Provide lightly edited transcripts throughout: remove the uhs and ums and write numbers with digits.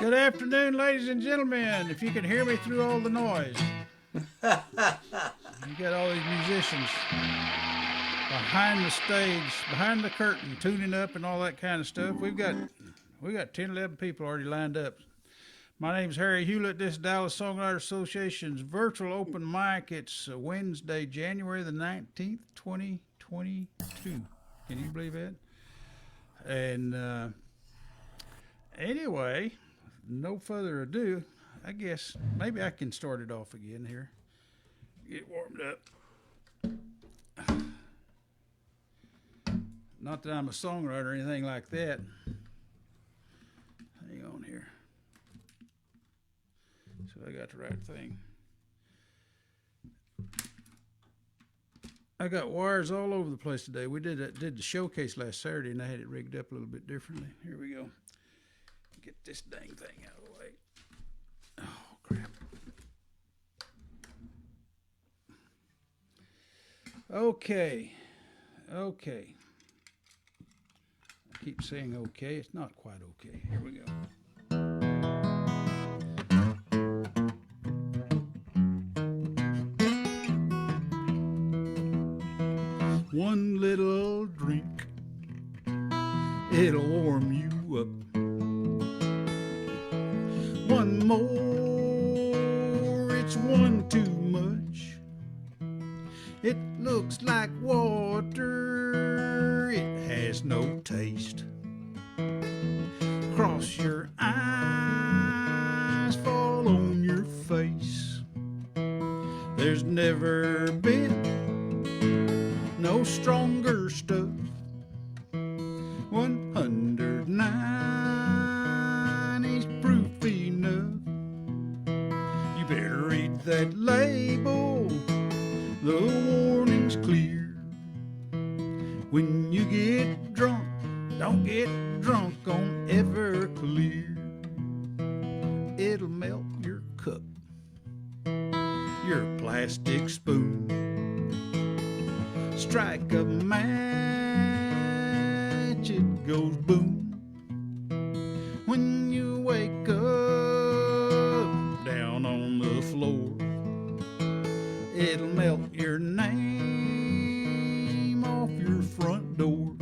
Good afternoon, ladies and gentlemen. If you can hear me through all the noise. You got all these musicians behind the stage, behind the curtain, tuning up and all that kind of stuff. We got 10, 11 people already lined up. My name's Harry Hewlett. This is Dallas Songwriter Association's virtual open mic. It's Wednesday, January the 19th, 2022. Can you believe that? And anyway, no further ado, I guess maybe I can start it off again here. Get warmed up. Not that I'm a songwriter or anything like that. Hang on here. So I got the right thing. I got wires all over the place today. We did the showcase last Saturday, and I had it rigged up a little bit differently. Here we go. Get this dang thing out of the way. Oh, crap. Okay. I keep saying okay. It's not quite okay. Here we go. One little drink, it'll warm you up. One more, it's one too much. It looks like water, it has no taste. Cross your eyes, fall on your face. There's never been no stronger stuff. 109 is proof enough. You better read that label, the warning's clear. When you get drunk, don't get drunk on Everclear. It'll melt your cup, your plastic spoon. Strike a match, it goes boom. When you wake up down on the floor, it'll melt your name off your front door.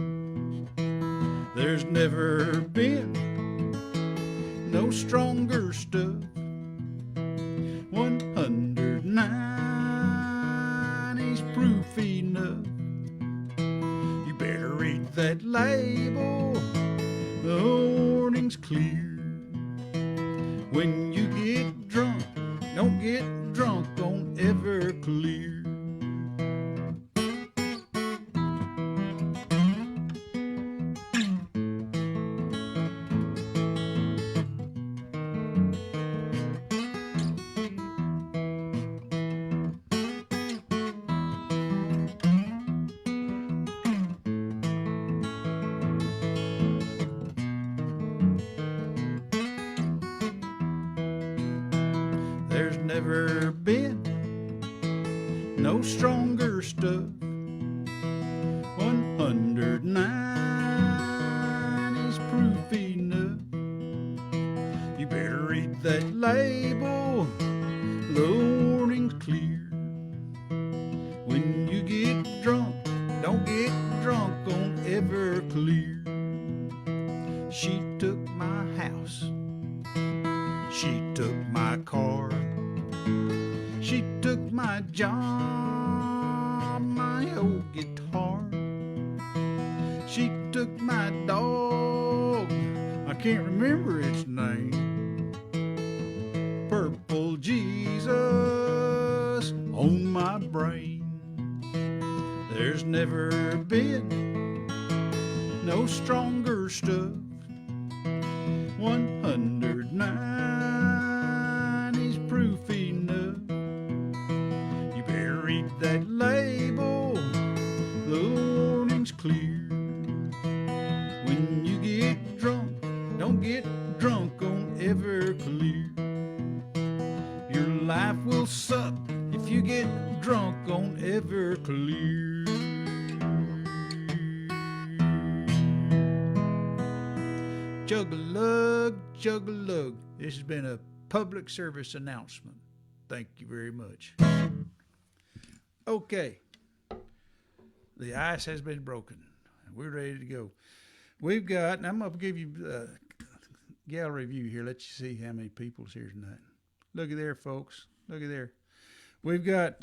There's never been no stronger stuff. 109 is proof enough. You better read that label, the warning's clear. When you get drunk, don't get drunk on Everclear. There's never been no stronger stuff. 109 is proof enough. You better read that label, the warning's clear. When you get drunk, don't get drunk on Everclear. She took my house, she took my car, she took my job, my old guitar. She took my dog, I can't remember its name. Purple Jesus on my brain. There's never been no stronger stuff. 109 is proof enough. You better read that label, the warning's clear. When you get drunk, don't get drunk on Everclear. Your life will suck if you get drunk on Everclear. Jug-a-lug, jug-a-lug, This has been a public service announcement. Thank you very much. Okay. The ice has been broken. We're ready to go. We've got, and I'm going to give you a gallery view here. Let you see how many people's here tonight. Look at there, folks. Look at there. We've got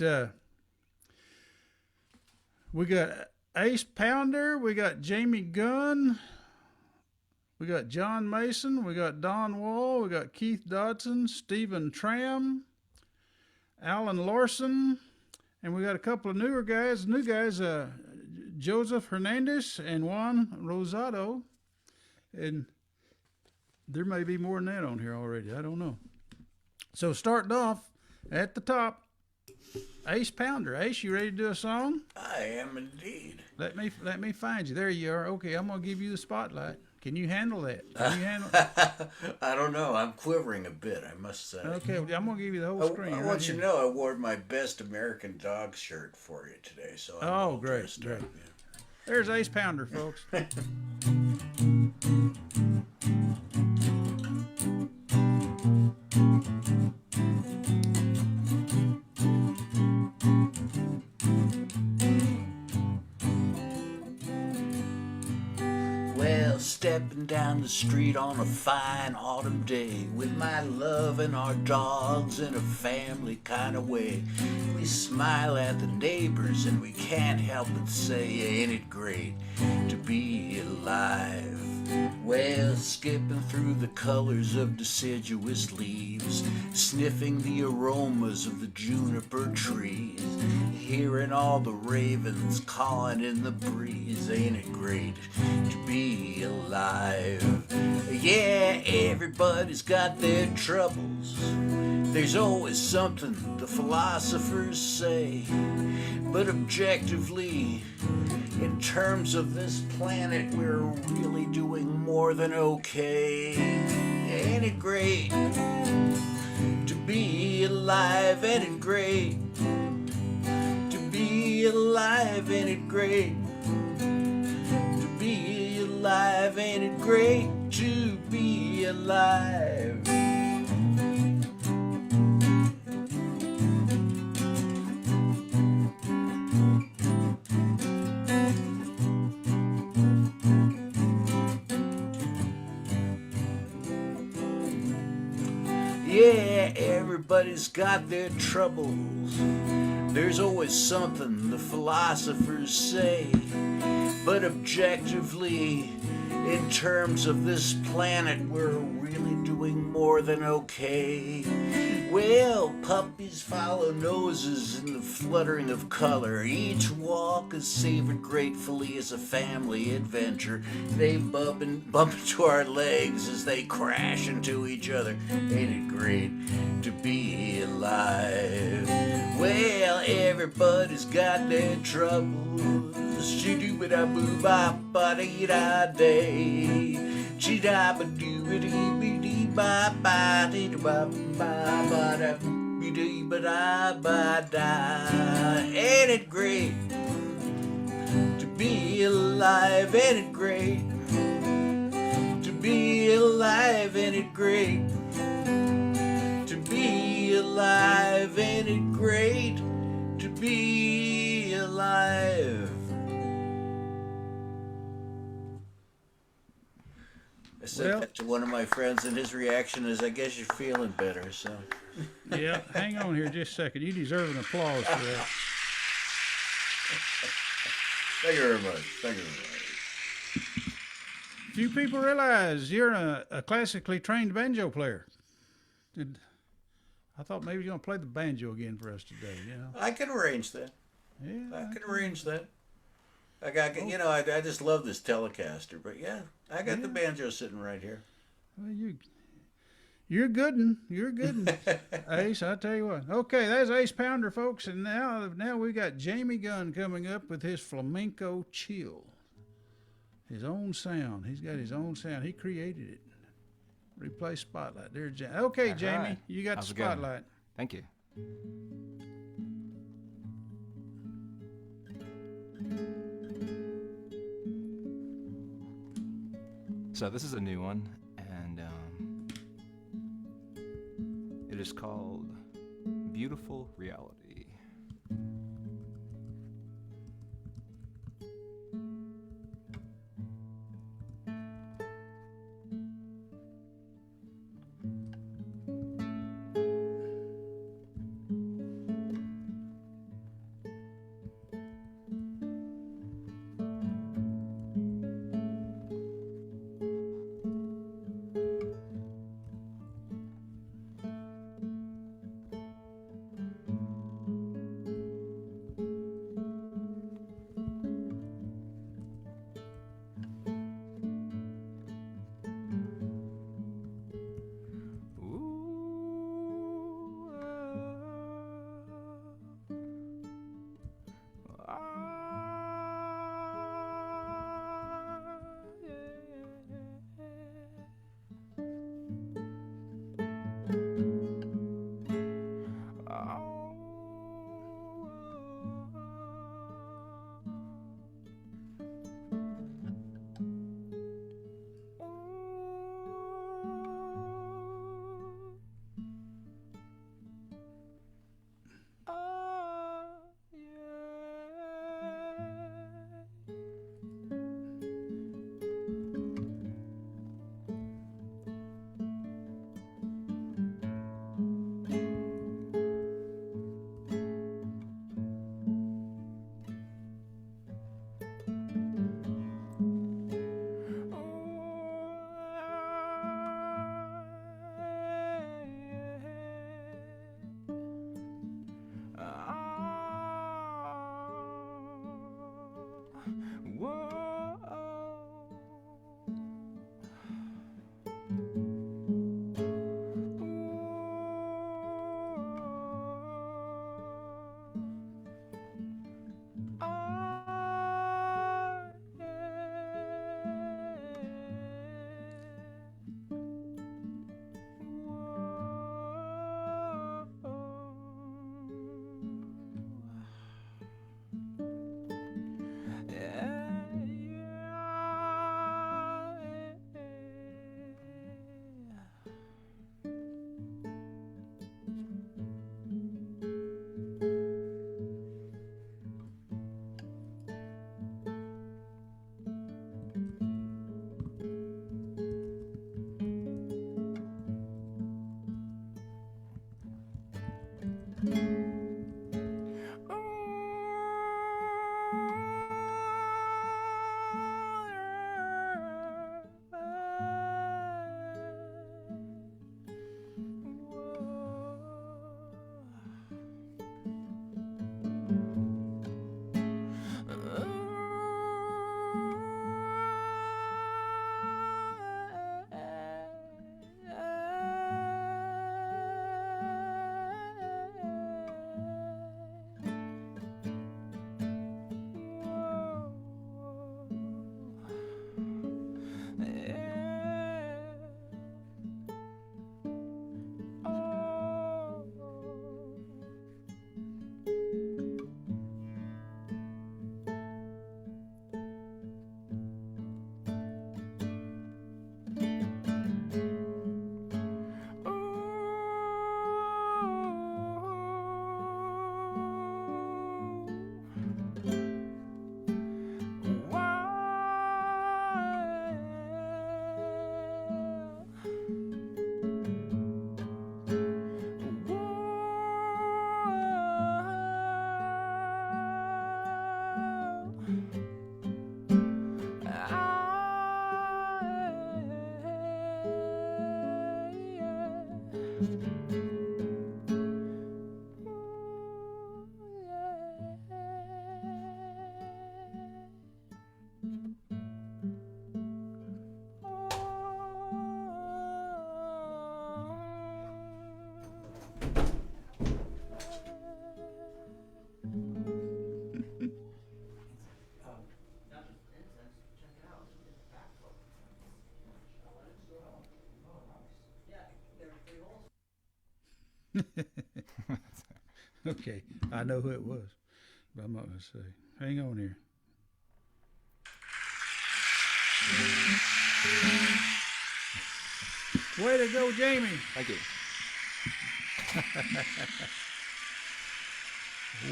Ace Pounder. We got Jamie Gunn. We got John Mason. We got Don Wall. We got Keith Dodson, Stephen Troum, Alan Larson, and we got a couple of new guys, Joseph Hernandez and Juan Rosado. And there may be more than that on here already. I don't know. So starting off at the top, Ace Pounder. Ace, you ready to do a song? I am indeed. Let me find you. There you are. Okay, I'm gonna give you the spotlight. Can you handle that? I don't know. I'm quivering a bit, I must say. Okay, I'm gonna give you the whole screen. I want you to know I wore my best American dog shirt for you today. So I'm great. Yeah. There's Ace Pounder, folks. Well, stepping down the street on a fine autumn day with my love and our dogs in a family kind of way. We smile at the neighbors and we can't help but say, ain't it great to be alive? Well, skipping through the colors of deciduous leaves, sniffing the aromas of the juniper trees, hearing all the ravens cawing in the breeze. Ain't it great to be alive? Yeah, everybody's got their troubles. There's always something the philosophers say. But objectively, in terms of this planet, we're really doing more than okay. Ain't it great to be alive? Ain't it great to be alive? Ain't it great to be alive? Ain't it great to be alive? Yeah, everybody's got their troubles. There's always something the philosophers say. But objectively, in terms of this planet, we're really doing more than okay. Well, puppies follow noses in the fluttering of color. Each walk is savored gratefully as a family adventure. They bump into our legs as they crash into each other. Ain't it great to be alive? Well, everybody's got their troubles. Shoo-doo-ba-da-boo-ba-ba-dee-da-day. Chee-da-ba-doo-ba-dee-ba-ba-ba-da-ba-da. Ain't it great to be alive? Ain't it great to be alive? Ain't it great to be alive? Ain't it great to be alive? I said that to one of my friends, and his reaction is, I guess you're feeling better, so. Yeah, hang on here just a second. You deserve an applause for that. Thank you very much. Thank you very much. Few people realize you're a classically trained banjo player. I thought maybe you're going to play the banjo again for us today, you know. I can arrange that. Yeah. I can arrange that. I just love this Telecaster, but yeah, I got the banjo sitting right here. Well, you're good 'un. You're good 'un. Ace, I tell you what. Okay, that's Ace Pounder, folks, and now we got Jamie Gunn coming up with his flamenco chill. His own sound. He's got his own sound. He created it. Replay spotlight. There's Jamie. Okay, Jamie, right. you got How's the it going? spotlight. Thank you. So this is a new one, and just called Beautiful Reality. Okay, I know who it was, but I'm not going to say. Hang on here. Way to go, Jamie. Thank you.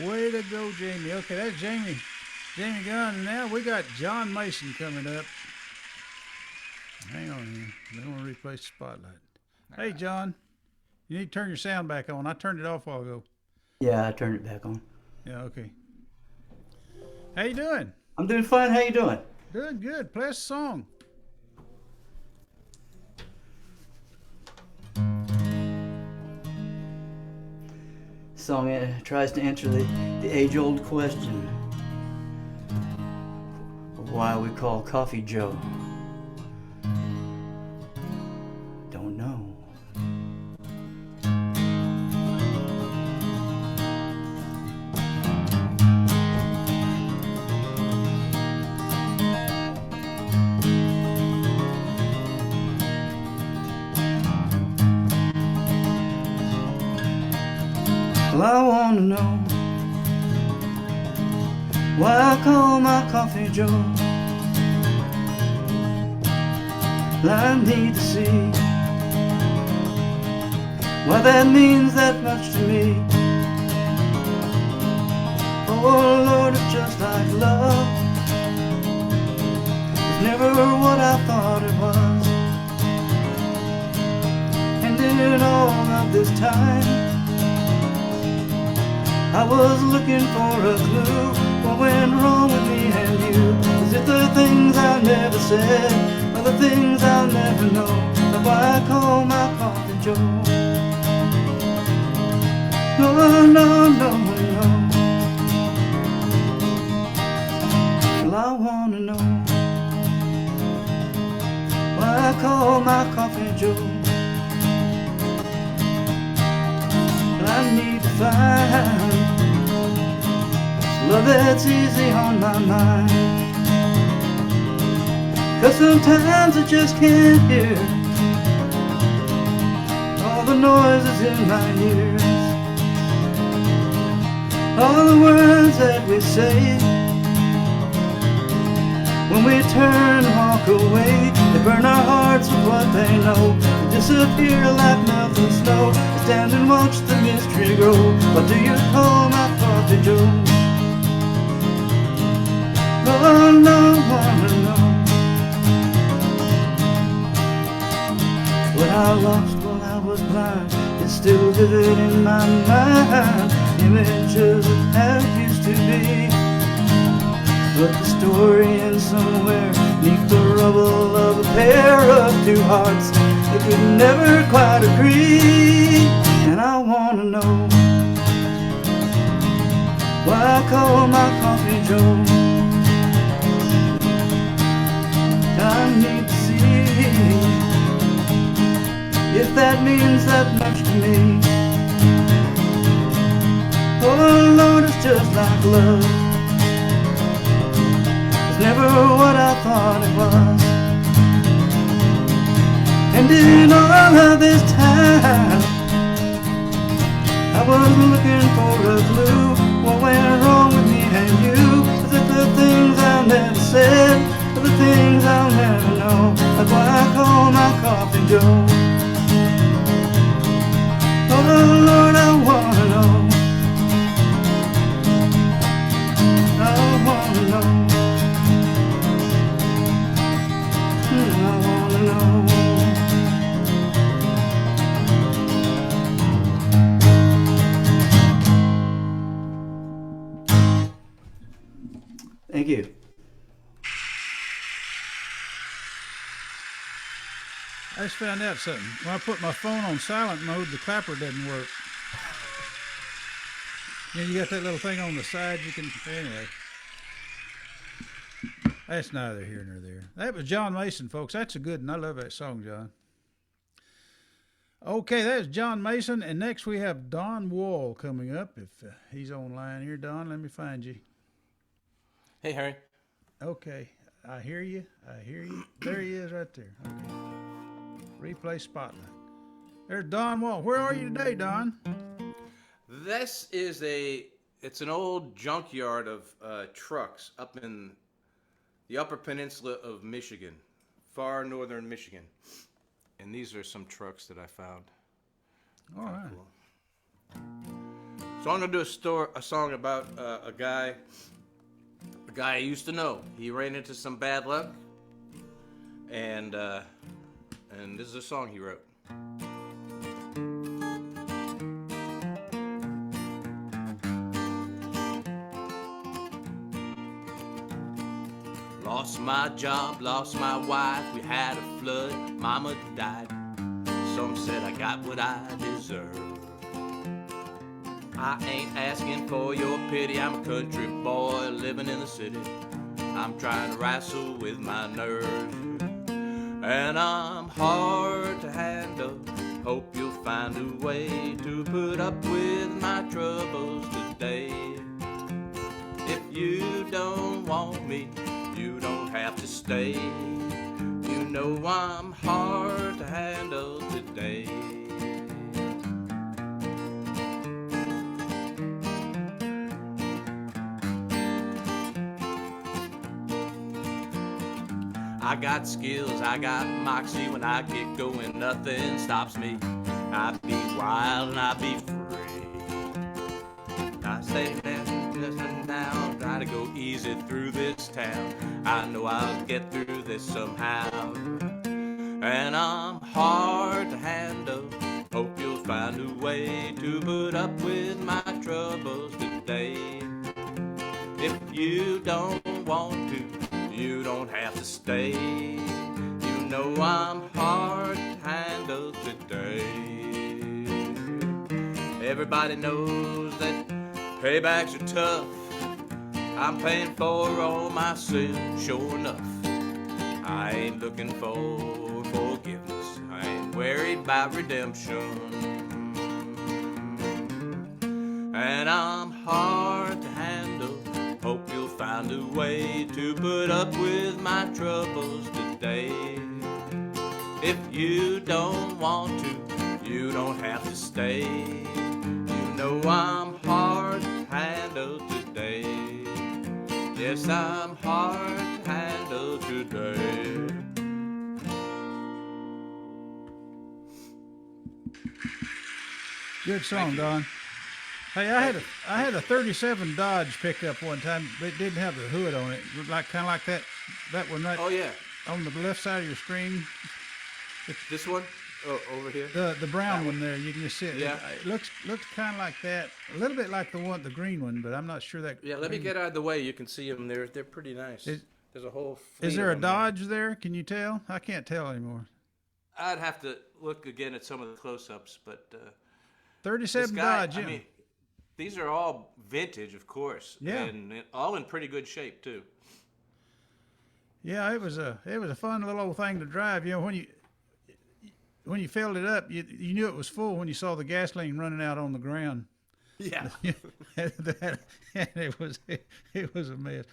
Way to go, Jamie. Okay, that's Jamie Gunn. And now we got John Mason coming up. Hang on here. They want to replace the spotlight. Hey, John, you need to turn your sound back on. I turned it off a while ago. Yeah, I turned it back on. Yeah, okay. How you doing? I'm doing fine. How you doing? Doing good. Play us a song. Song tries to answer the age-old question of why we call Coffee Joe. Don't know. Well, I wanna know why I call my coffee Joe. Well, I need to see why that means that much to me. Oh Lord, it's just like love. It's never what I thought it was. And in all of this time I was looking for a clue. What went wrong with me and you? Is it the things I never said, or the things I'll never know? That's why I call my coffee Joe. No, no, no, no. Well, I wanna know why I call my coffee Joe. Well, I need to find love that's easy on my mind. 'Cause sometimes I just can't hear all the noises in my ears, all the words that we say. When we turn and walk away, they burn our hearts with what they know. They disappear like melting snow. I stand and watch the mystery grow. What do you call my coffee Joe? Oh, no, wanna know what I lost while I was blind is still vivid in my mind. Images of how it used to be, but the story ends somewhere neath the rubble of a pair of two hearts that could never quite agree. And I wanna know why I call my coffee Joe. I need to see if that means that much to me. Oh Lord, it's just like love. It's never what I thought it was. And in all of this time I was looking for a clue. What went wrong with me and you? Is it the things I never said, or the things I'll never know? That's why I call my coffee Joe. Oh Lord, I wanna know. I wanna know. I wanna know. Thank you. I just found out something. When I put my phone on silent mode, the clapper doesn't work. You got that little thing on the side you can... Anyway. That's neither here nor there. That was John Mason, folks. That's a good one. I love that song, John. Okay, that's John Mason. And next we have Don Wall coming up. If he's online here, Don, let me find you. Hey, Harry. Okay. I hear you. I hear you. There he is right there. Okay. Replay spotlight. There's Don Wall. Where are you today, Don? This is it's an old junkyard of trucks up in the Upper Peninsula of Michigan, far northern Michigan. And these are some trucks that I found. All right. Cool. So I'm gonna do a song about a guy I used to know. He ran into some bad luck, and this is a song he wrote. Lost my job, lost my wife, we had a flood, mama died. Some said I got what I deserve. I ain't asking for your pity, I'm a country boy living in the city. I'm trying to wrestle with my nerves, and I'm hard to handle. Hope you'll find a way to put up with my troubles today. If you don't want me, you don't have to stay. You know I'm hard to handle today. I got skills, I got moxie. When I get going, nothing stops me. I be wild and I be free. I say listen now, try to go easy through this town. I know I'll get through this somehow. And I'm hard to handle. Hope you'll find a way to put up with my troubles today. If you don't want to, you don't have to stay. You know I'm hard to handle today. Everybody knows that paybacks are tough. I'm paying for all my sins, sure enough. I ain't looking for forgiveness. I ain't worried about redemption. And I'm hard to handle. Hope you'll find a way to put up with my troubles today. If you don't want to, you don't have to stay. You know I'm hard to handle today. Yes, I'm hard to handle today. Good song, Don. Hey, I had a 37 Dodge pickup one time, but it didn't have the hood on it. It looked like kind of like that one right. Oh yeah. On the left side of your screen. This one? Oh, over here. The brown one there, you can just see it. Yeah. It looks kind of like that, a little bit like the green one, but I'm not sure that. Yeah, let me get out of the way. You can see them. They're pretty nice. There's a whole. Is there a fleet of them Dodge there? Can you tell? I can't tell anymore. I'd have to look again at some of the close-ups, but 37 this guy, Dodge. Yeah. I mean, these are all vintage, of course. Yeah. And all in pretty good shape too. Yeah, it was a fun little old thing to drive. You know, when you filled it up, you knew it was full when you saw the gasoline running out on the ground. Yeah. And it was a mess.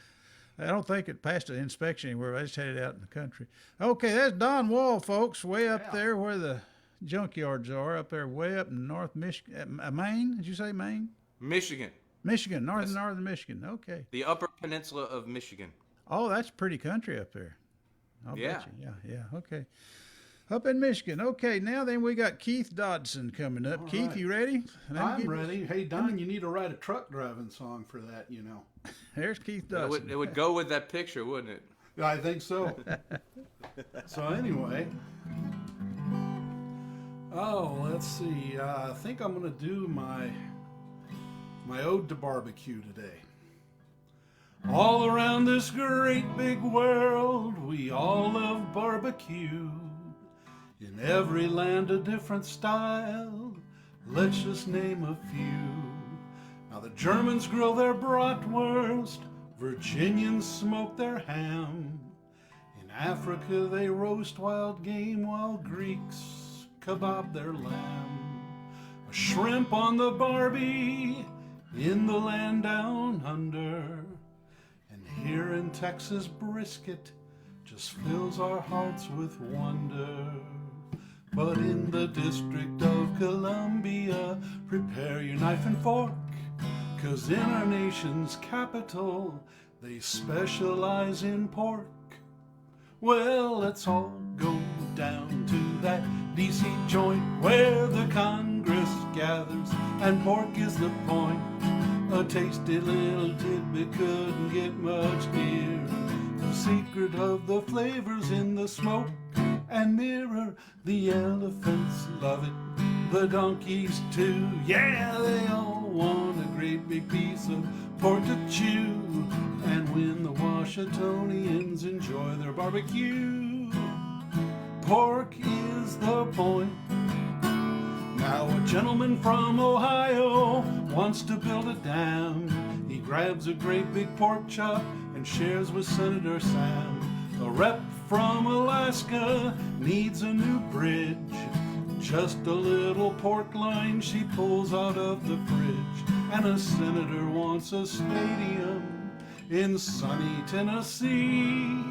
I don't think it passed an inspection anywhere. I just had it out in the country. Okay, that's Don Wall, folks, way up there where the junkyards are, up there way up in North Michigan. Maine? Did you say Maine? Michigan. Michigan, northern Michigan. Okay. The Upper Peninsula of Michigan. Oh, that's pretty country up there. I'll Yeah. bet you. Yeah, okay. Up in Michigan. Okay, now then we got Keith Dodson coming up. All Keith, right. you ready? I'm ready. Hey, Don, you need to write a truck driving song for that, you know. There's Keith Dodson. It would go with that picture, wouldn't it? I think so. So anyway. Oh, let's see. I think I'm going to do my ode to barbecue today. All around this great big world, we all love barbecue. In every land a different style, let's just name a few. Now the Germans grill their bratwurst, Virginians smoke their ham. In Africa they roast wild game while Greeks kebab their lamb. A shrimp on the Barbie in the land down under. And here in Texas brisket just fills our hearts with wonder. But in the District of Columbia, prepare your knife and fork, 'cause in our nation's capital, they specialize in pork. Well, let's all go down to that DC joint where the con Congress gathers, and pork is the point. A tasty little tidbit couldn't get much nearer. The secret of the flavors in the smoke and mirror. The elephants love it, the donkeys too. Yeah, they all want a great big piece of pork to chew. And when the Washingtonians enjoy their barbecue, pork is the point. Now a gentleman from Ohio wants to build a dam. He grabs a great big pork chop and shares with Senator Sam. A rep from Alaska needs a new bridge. Just a little pork line she pulls out of the fridge. And a senator wants a stadium in sunny Tennessee.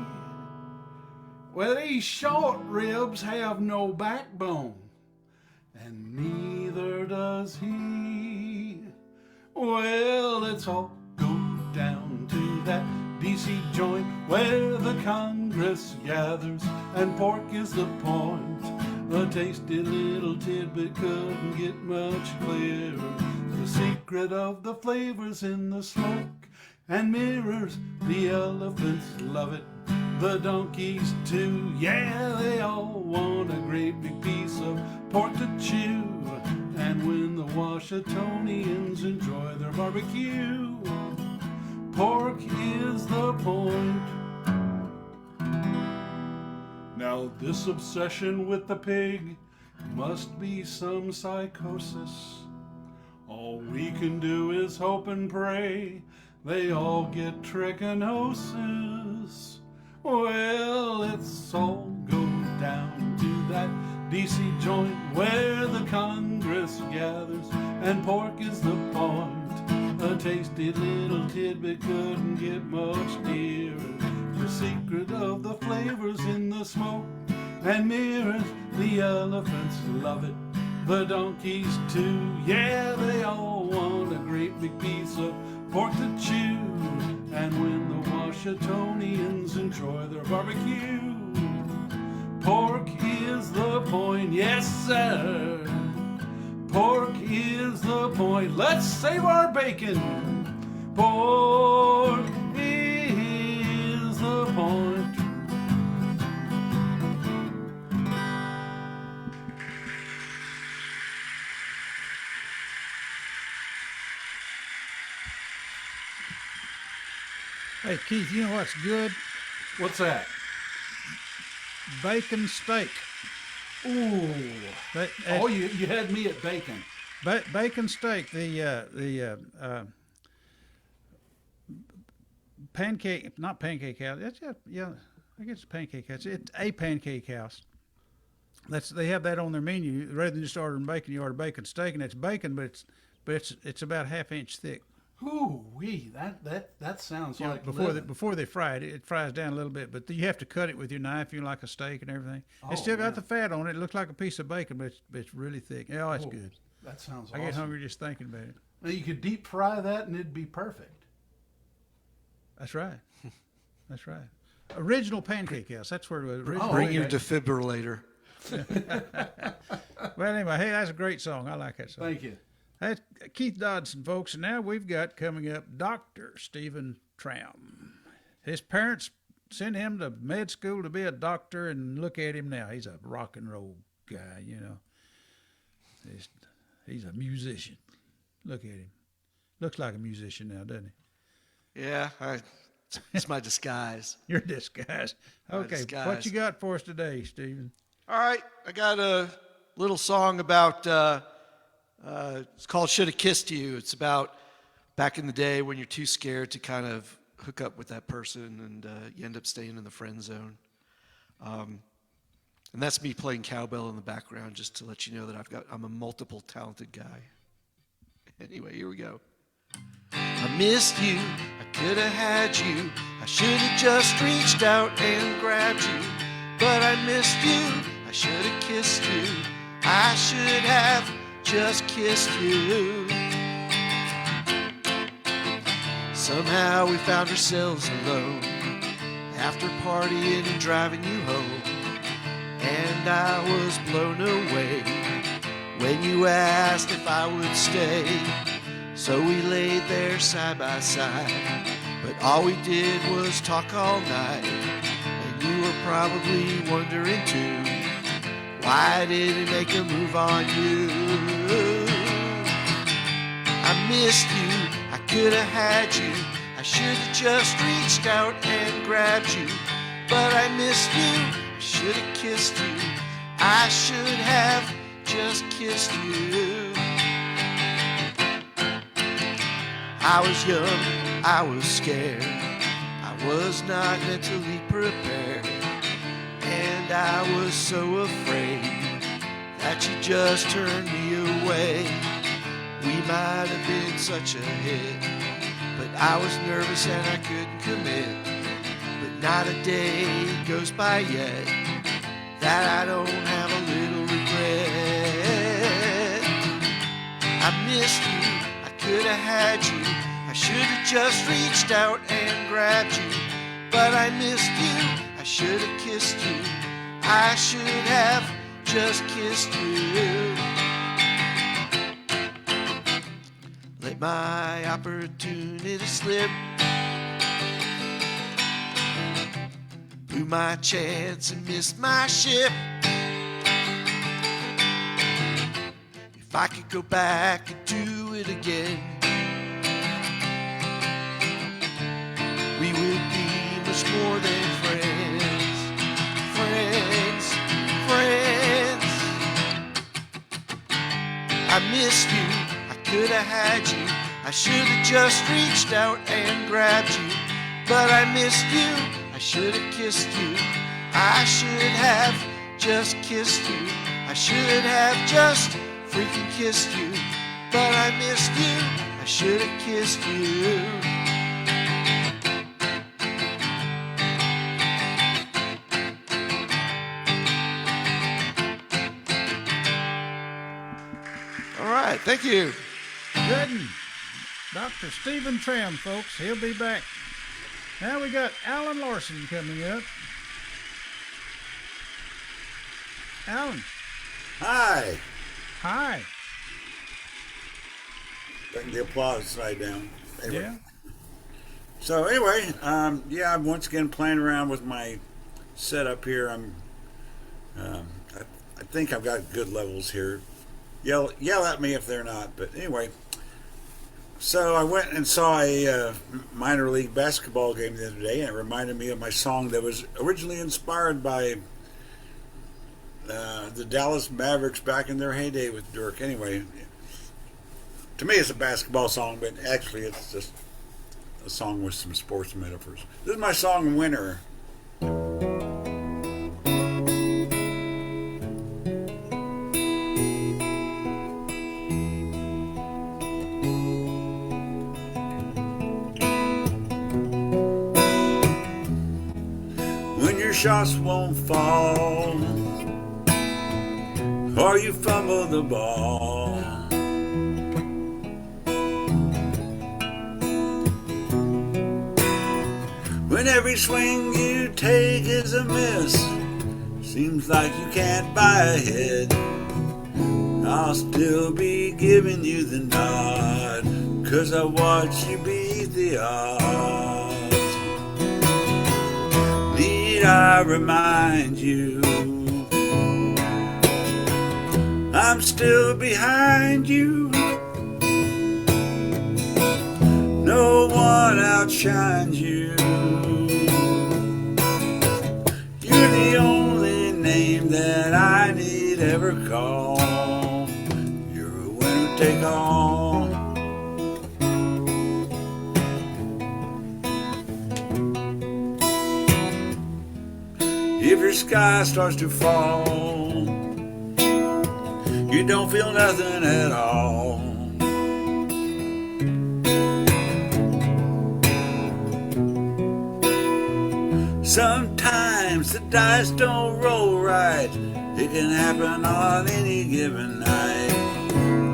Well, these short ribs have no backbone, and neither does he. Well, let's all go down to that DC joint where the Congress gathers, and pork is the point. A tasty little tidbit couldn't get much clearer. The secret of the flavors in the smoke and mirrors. The elephants love it, the donkeys too. Yeah, they all want a great big piece of pork to chew. And when the Washingtonians enjoy their barbecue, pork is the point. Now this obsession with the pig must be some psychosis. All we can do is hope and pray they all get trichinosis. Well, let's all go down to that DC joint where the Congress gathers, and pork is the point. A tasty little tidbit couldn't get much nearer. The secret of the flavors in the smoke and mirrors. The elephants love it, the donkeys too. Yeah, they all want a great big piece of pork to chew. And when the Washingtonians enjoy their barbecue, pork is the point. Yes, sir. Pork is the point. Let's save our bacon. Pork is the point. Hey, Keith, you know what's good? What's that? Bacon steak. Ooh. Oh, you had me at bacon. Bacon steak. The pancake, not pancake house. Yeah, I guess it's pancake house. It's a pancake house. They have that on their menu. Rather than just ordering bacon, you order bacon steak, and it's bacon, but it's about ½ inch thick. Ooh wee, that sounds like before they fry it, it fries down a little bit, but you have to cut it with your knife, you like a steak and everything. It's still got the fat on it. It looks like a piece of bacon, but it's really thick. Oh, it's good. That sounds awesome. I get hungry just thinking about it. Now you could deep fry that and it'd be perfect. That's right. That's right. Original Pancake House. That's where it was. Bring your defibrillator. Well, anyway, hey, that's a great song. I like that song. Thank you. That's Keith Dodson, folks, and now we've got coming up Dr. Stephen Troum. His parents sent him to med school to be a doctor, and look at him now. He's a rock and roll guy, you know. He's a musician. Look at him. Looks like a musician now, doesn't he? Yeah, it's my disguise. Your disguise. Okay, what you got for us today, Stephen? All right, I got a little song about... it's called Shoulda Kissed You. It's about back in the day when you're too scared to kind of hook up with that person and you end up staying in the friend zone. And that's me playing cowbell in the background just to let you know that I'm a multiple talented guy. Anyway, here we go. I missed you, I could have had you, I should have just reached out and grabbed you, but I missed you, I should have kissed you, I should have just kissed you. Somehow we found ourselves alone after partying and driving you home, and I was blown away when you asked if I would stay. So we laid there side by side, but all we did was talk all night. And you were probably wondering too, why did he make a move on you? I missed you, I could have had you, I should have just reached out and grabbed you. But I missed you, I should have kissed you, I should have just kissed you. I was young, I was scared, I was not mentally prepared, and I was so afraid that you just turned me away. We might have been such a hit, but I was nervous and I couldn't commit. But not a day goes by yet that I don't have a little regret. I missed you, I could have had you, I should have just reached out and grabbed you. But I missed you, I should have kissed you, I should have just kissed you. Let my opportunity slip, blew my chance and missed my ship. If I could go back and do it again, we would be much more than friends, friends, friends. I missed you, I could have had you, I should have just reached out and grabbed you. But I missed you, I should have kissed you, I should have just kissed you, I should have just freaking kissed you. But I missed you, I should have kissed you. All right, thank you. Good. Dr. Stephen Troum, folks. He'll be back. Now we got Alan Larson coming up. Alan. Hi. Hi. Bring the applause right down. Anyway. Yeah. So anyway, yeah, I'm once again playing around with my setup here. I think I've got good levels here. Yell at me if they're not. But anyway, so I went and saw a minor league basketball game the other day, and it reminded me of my song that was originally inspired by the Dallas Mavericks back in their heyday with Dirk. Anyway, to me it's a basketball song, but actually it's just a song with some sports metaphors. This is my song, Winter. When your shots won't fall, or you fumble the ball, when every swing you take is a miss, seems like you can't buy a hit, I'll still be giving you the nod, 'cause I watch you beat the odds. Need I remind you, I'm still behind you. No one outshines you. You're the only name that I need ever call. You're a winner take all. If your sky starts to fall, you don't feel nothing at all. Sometimes the dice don't roll right. It can happen on any given night.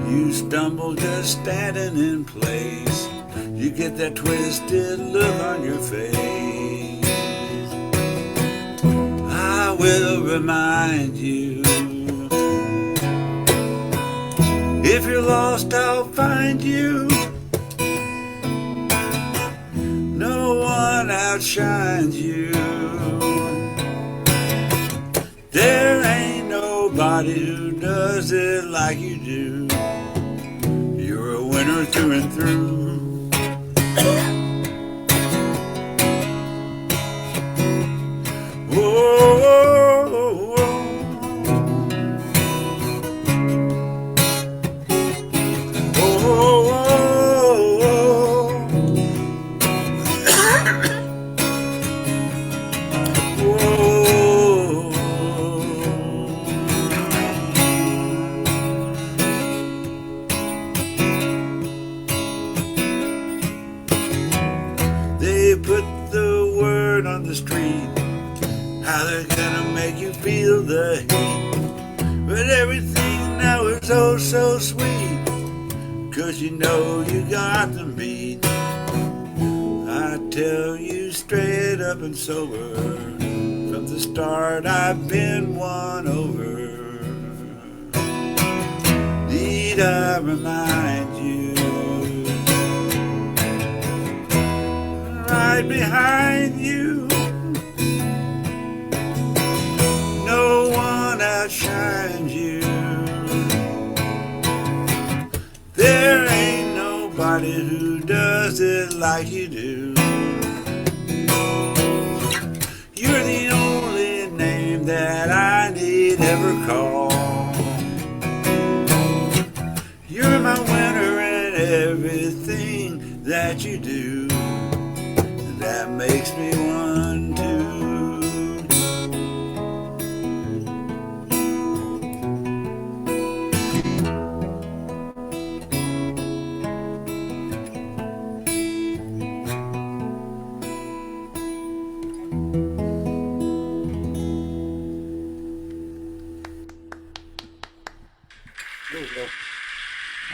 You stumble just standing in place. You get that twisted look on your face. I will remind you, If you're lost, I'll find you. No one outshines you. There ain't nobody who does it like you do. You're a winner through and through. They put the word on the street, how they're gonna make you feel the heat. But everything now is oh so sweet, 'cause you know you got them beat. I tell you straight up and sober, from the start I've been won over. Need I remind you, right behind you, no one outshines you. There ain't nobody who does it like you do. You're the only name that I need ever call. You're my winner in everything that you do. That makes me one too.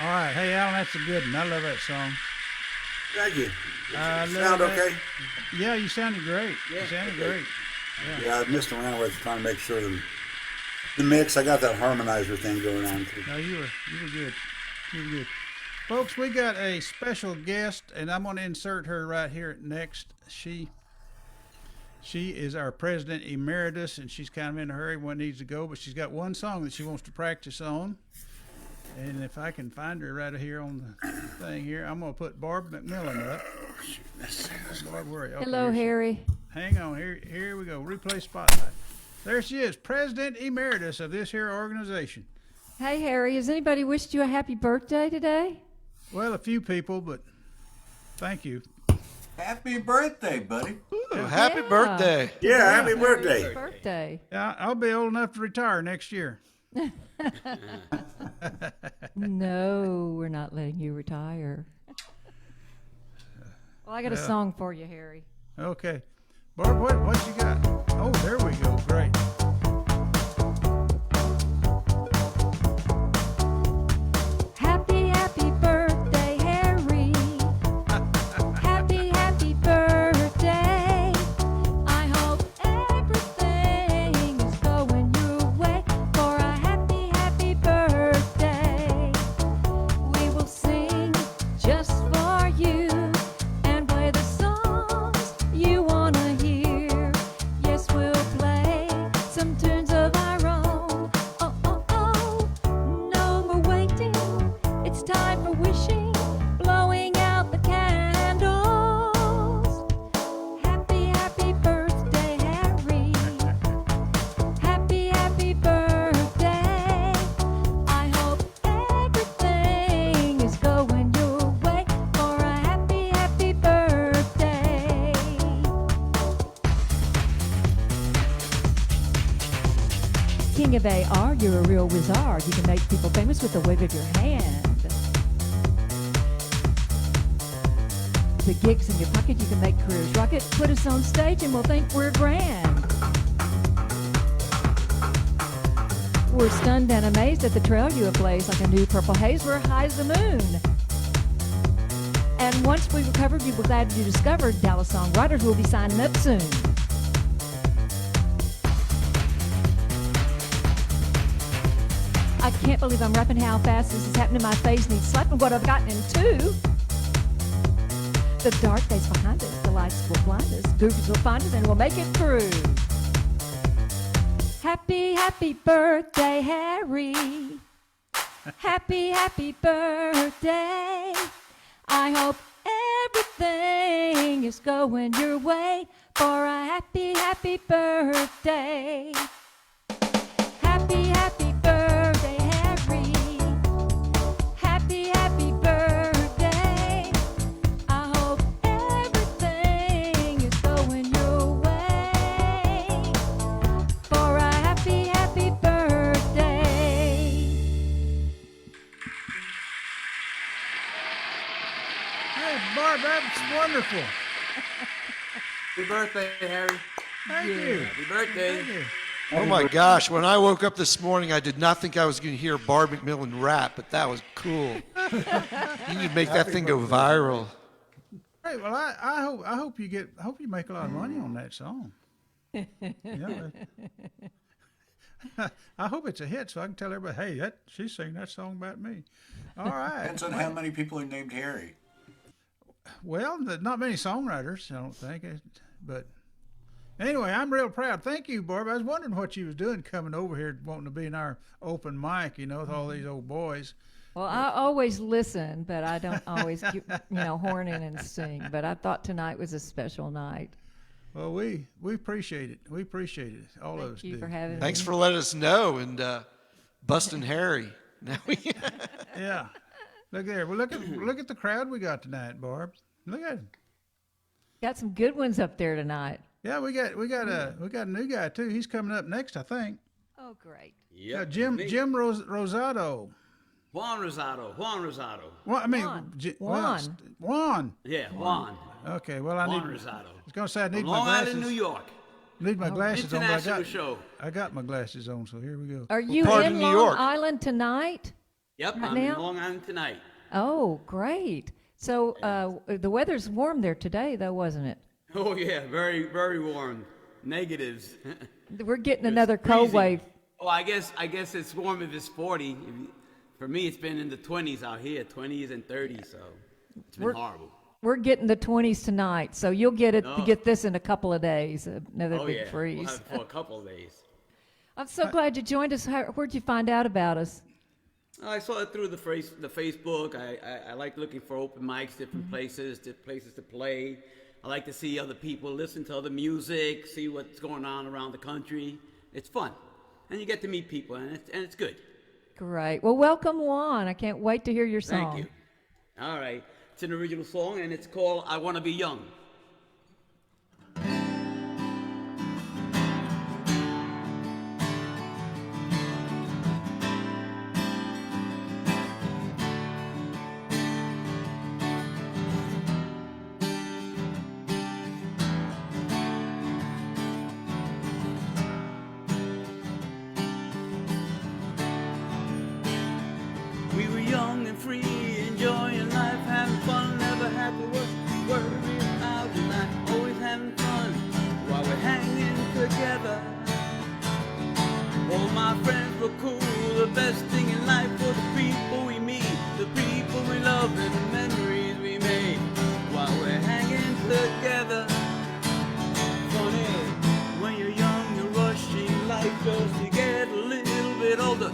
All right. Hey, Alan, that's a good one. I love that song. Thank you. I love Sound that. okay? Yeah, you sounded great. You sounded great. Yeah, I messed around with trying to make sure the mix. I got that harmonizer thing going on too. No, you were good. You were good. Folks, we got a special guest, and I'm going to insert her right here next. She is our president emeritus, and she's kind of in a hurry when needs to go, but she's got one song that she wants to practice on. And if I can find her right here on the thing here, I'm going to put Barbe McMillen up. Barbe, worry. Okay, Hello, Harry. Hang on. Here we go. Replay spotlight. There she is, president emeritus of this here organization. Hey, Harry, has anybody wished you a happy birthday today? Well, a few people, but thank you. Happy birthday, buddy. Ooh, happy Yeah. birthday. Yeah, happy birthday. Happy birthday. Yeah, I'll be old enough to retire next year. No, we're not letting you retire. Well, I got a song for you, Harry. Okay. Barb, what you got? Oh, there we go. Great. Happy, happy birthday, Harry. Happy, happy birthday. I hope everything is going your way for a happy, happy birthday. We will sing just for you and play the songs you want to hear. Yes, we'll play some tunes of our own. Oh, oh, oh, no more waiting. It's time for wishing, blowing out the candles. Happy, happy birthday, Harry. Happy, happy birthday. I hope everything is going your way for a happy, happy birthday. King of AR, you're a real wizard. You can make people famous with the wave of your hand. The gigs in your pocket, you can make careers rocket. Put us on stage and we'll think we're grand. We're stunned and amazed at the trail you have blazed like a new purple haze. We're high as the moon. And once we've recovered, you'll be glad you discovered Dallas songwriters will be signing up soon. A can't believe I'm rapping how fast this is happening. My face needs slapping what I've gotten into. The dark days behind us, the lights will blind us. Goofers will find us and we'll make it through. Happy, happy birthday, Harry. Happy, happy birthday. I hope everything is going your way for a happy, happy birthday. Happy, happy birthday, Harry. Happy, happy birthday. I hope everything is going your way for a happy, happy birthday. Hey, Barb, that's wonderful. Happy birthday, Harry. Thank you. Happy birthday. Thank you. Oh my gosh, when I woke up this morning, I did not think I was going to hear Barbe McMillen rap, but that was cool. You need to make that thing go viral. Hey, well, I hope you make a lot of money on that song. Yeah. I hope it's a hit so I can tell everybody, hey, she's singing that song about me. All right. Depends on how many people are named Harry. Well, not many songwriters, I don't think. But anyway, I'm real proud. Thank you, Barb. I was wondering what you was doing coming over here, wanting to be in our open mic, with all these old boys. Well, I always listen, but I don't always, horn in and sing. But I thought tonight was a special night. Well, we appreciate it. We appreciate it. All of us do. Thank you for having me. Thanks for letting us know and busting Harry. Now we Yeah. Look there. Well, look at the crowd we got tonight, Barb. Look at it. Got some good ones up there tonight. Yeah, we got a new guy too. He's coming up next, I think. Oh, great. Yeah, Jim Rosado. Juan Rosado. Well, I mean, Juan. Juan. Yeah, Juan. Okay. Well, I Juan need. Rosado. I was gonna say I need From my Long glasses. Island, New York. Need my glasses on, but International show. I got my glasses on, so here we go. Are you part in of New Long York? Island tonight? Yep, Right I'm now? in Long Island tonight. Oh, great. So the weather's warm there today, though, wasn't it? Oh yeah, very, very warm. Negatives. We're getting another cold freezing. wave. Oh, I guess it's warm if it's 40. For me, it's been in the 20s out here, 20s and 30s. So it's been horrible. We're getting the 20s tonight, so you'll get it. Oh. Get this in a couple of days. Another Oh big yeah, freeze. we'll have it for a couple of days. I'm so glad you joined us. Where'd you find out about us? I saw it through the Facebook. I like looking for open mics, different places to play. I like to see other people, listen to other music, see what's going on around the country. It's fun, and you get to meet people, and it's good. Great. Well, welcome, Juan. I can't wait to hear your song. Thank you. All right, it's an original song, and it's called "I Want to Be Young." We were young and free, enjoying life, having fun, never had to worry about tonight. Always having fun while we're hanging together. All my friends were cool, the best thing in life for the people we meet, the people we love, and the memories we made while we're hanging together. Funny, when you're young, you're rushing life just to get a little bit older,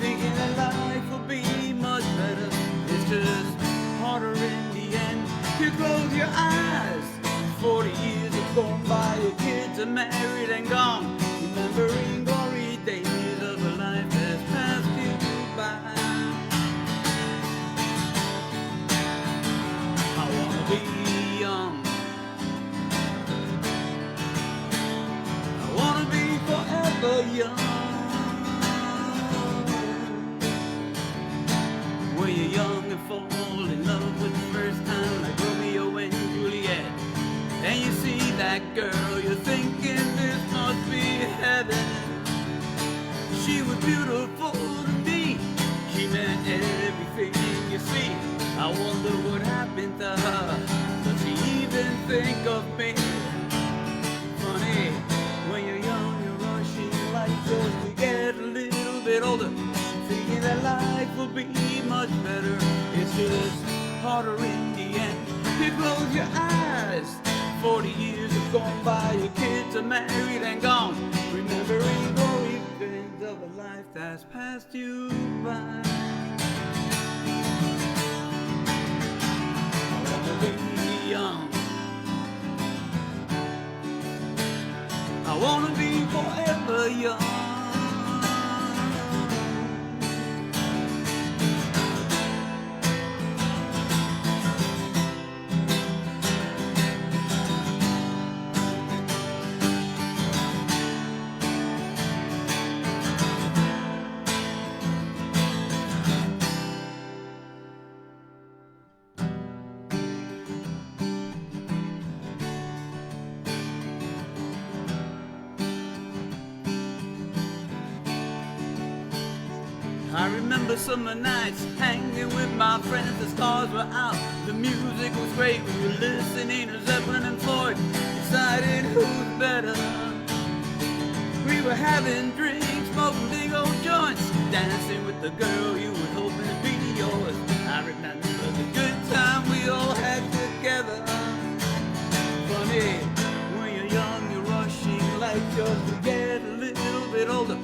thinking that life will be much better. It's just harder in the end. You close your eyes, 40 years have gone by, your kids are married and gone, remembering glory days of a life that's passed you by. I wanna be young, I wanna be forever young. When you're young and fall in love with the first time, like Romeo and Juliet, and you see that girl, you're thinking this must be heaven. She was beautiful to me, she meant everything you see. I wonder what happened to her, does she even think of me? Funny, when you're young, you're rushing life just to get a little bit older, thinking that life will be much better. It's just harder in the end. You close your eyes. 40 years have gone by, your kids are married and gone. Remembering glory days of a life that's passed you by. I wanna be young. I wanna be forever young. I remember summer nights hanging with my friends. The stars were out, the music was great. We were listening to Zeppelin and Floyd, deciding who's better. We were having drinks, smoking big old joints, dancing with the girl you were hoping to be yours. I remember the good time we all had together. Funny, when you're young, you're rushing like just to get a little bit older.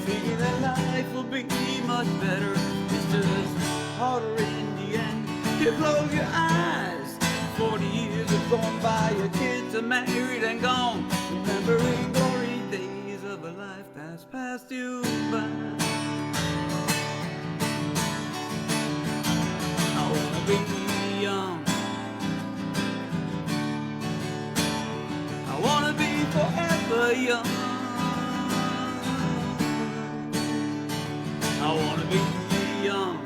Thinking that life will be much better. It's just harder in the end. You close your eyes. 40 years have gone by. Your kids are married and gone. Remembering glory days of a life that's passed you by. I wanna be young. I wanna be forever young. I wanna be young.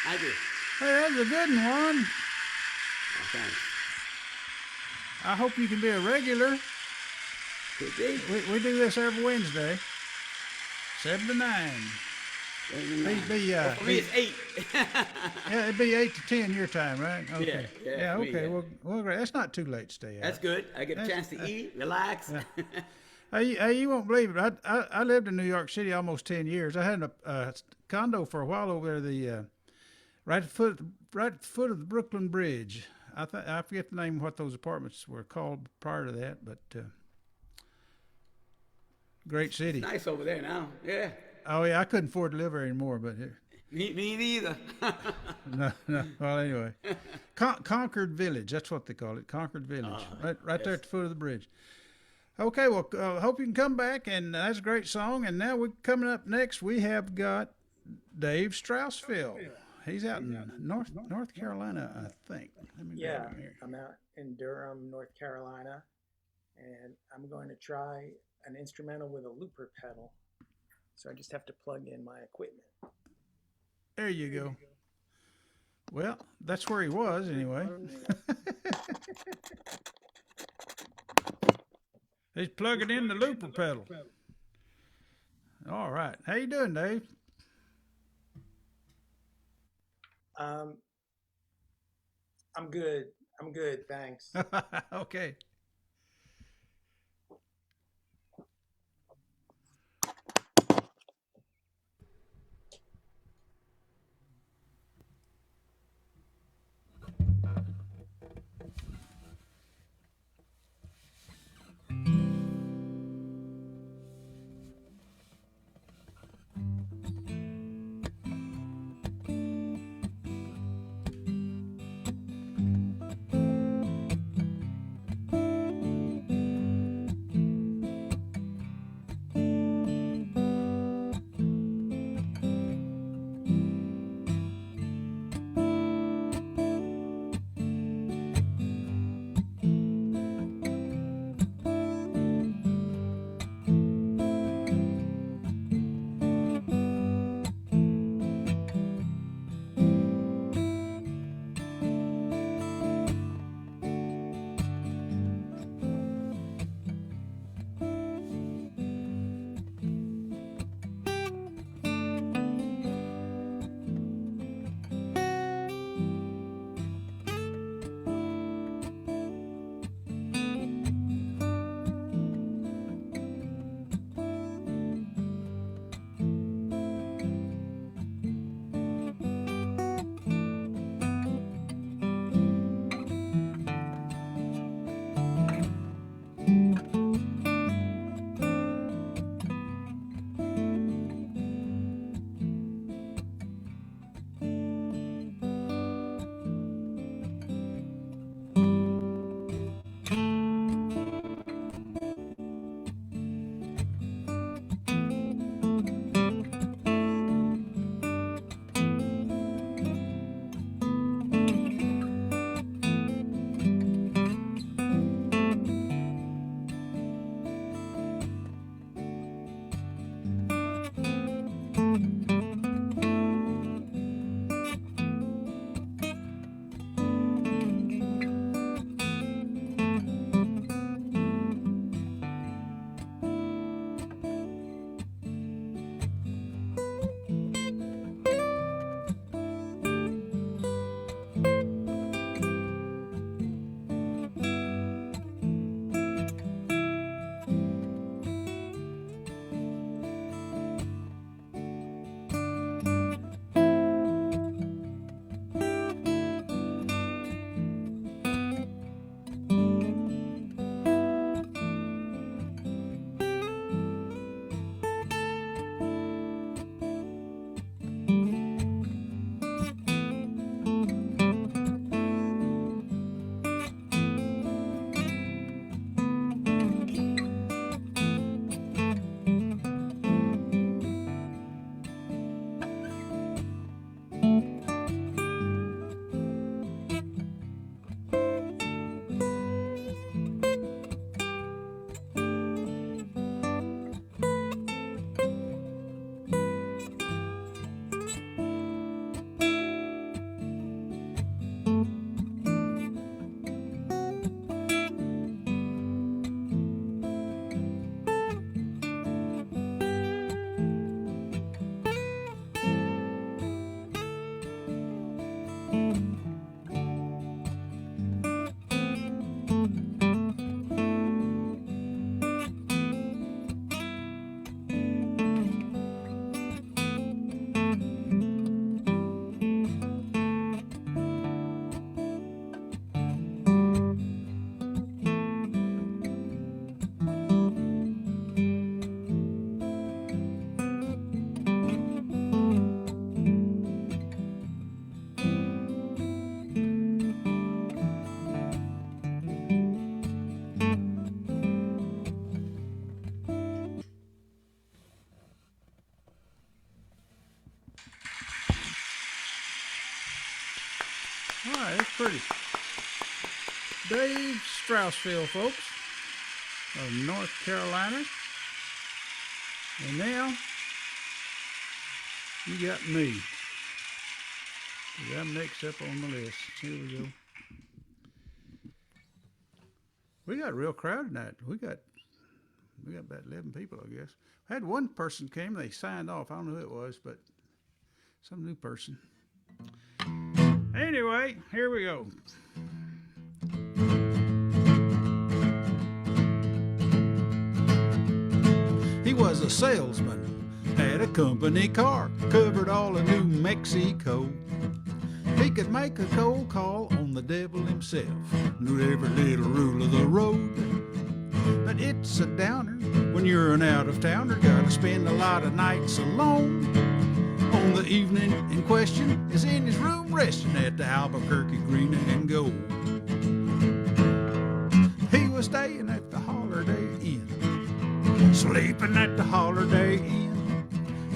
I do. Hey, that's a good one. Oh, thanks. I hope you can be a regular. Could be. We do this every Wednesday, 7 to 9. For me, it's 8. Yeah, it'd be 8 to 10 your time, right? Okay. yeah, for me, okay. yeah. Well, great. That's not too late to stay out. That's good. I get a chance to eat, relax. Hey, you won't believe it. I lived in New York City almost 10 years. I had a condo for a while over there, right at the foot of the Brooklyn Bridge. I forget the name of what those apartments were called prior to that, but great city. It's nice over there now. Yeah. Oh yeah, I couldn't afford to live there anymore, but Me neither. no. Well, anyway, Concord Village. That's what they call it, Concord Village, right there at the foot of the bridge. Okay, well, hope you can come back, and that's a great song. And now we're coming up next. We have got Dave Strousfeld. He's out in North Carolina, I think. Let me Yeah, grab him here. I'm out in Durham, North Carolina, and I'm going to try an instrumental with a looper pedal. So I just have to plug in my equipment. There you go. Well, that's where he was anyway. He's plugging in the looper pedal. All right. How you doing, Dave? I'm good. I'm good, thanks. Okay. All right, that's pretty. Dave Strousfeld, folks, of North Carolina. And now, you got me. I'm next up on the list. Here we go. We got a real crowd tonight. We got about 11 people, I guess. I had one person came, they signed off. I don't know who it was, but some new person. Anyway, here we go. He was a salesman, had a company car, covered all of New Mexico. He could make a cold call on the devil himself, knew every little rule of the road. But it's a downer when you're an out-of-towner, gotta spend a lot of nights alone. On the evening in question is in his room resting at the Albuquerque Green and Gold. He was staying at the Holiday Inn, sleeping at the Holiday Inn.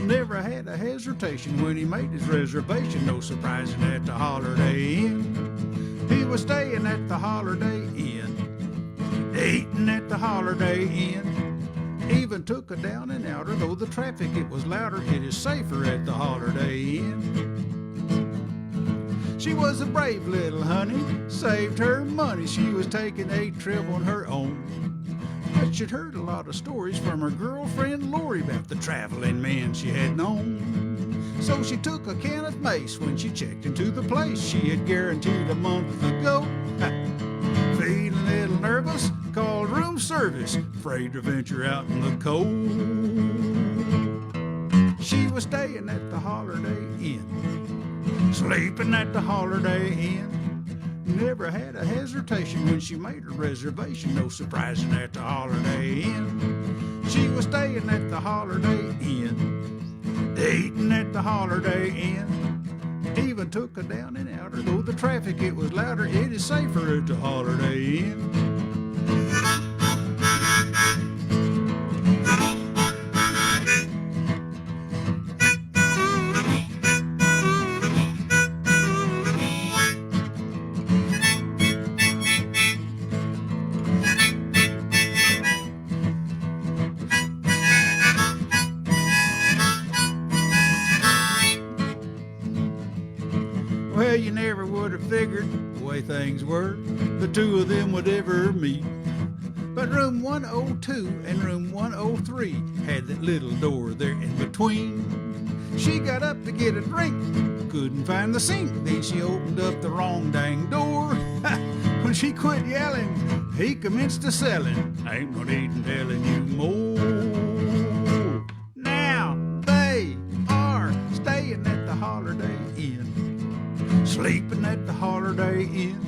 Never had a hesitation when he made his reservation, no surprising at the Holiday Inn. He was staying at the Holiday Inn, eating at the Holiday Inn. Even took a down and outer, though the traffic it was louder, it is safer at the Holiday Inn. She was a brave little honey, saved her money, she was taking a trip on her own. But she'd heard a lot of stories from her girlfriend Lori about the traveling men she had known. So she took a can of mace when she checked into the place she had guaranteed a month ago. Feeling a little nervous, called room service, afraid to venture out in the cold. She was staying at the Holiday Inn, sleeping at the Holiday Inn. Never had a hesitation when she made her reservation, no surprising at the Holiday Inn. She was staying at the Holiday Inn, eating at the Holiday Inn. Even took a down and outer, though the traffic it was louder, it is safer at the Holiday Inn. Well, you never would have figured the way things were, the two of them would ever meet. But room 102 and room 103 had that little door there in between. She got up to get a drink, couldn't find the sink, then she opened up the wrong dang door. When she quit yelling, he commenced to selling. I ain't no need in telling you more. Now they are staying at the Holiday Inn, sleeping at the Holiday Inn.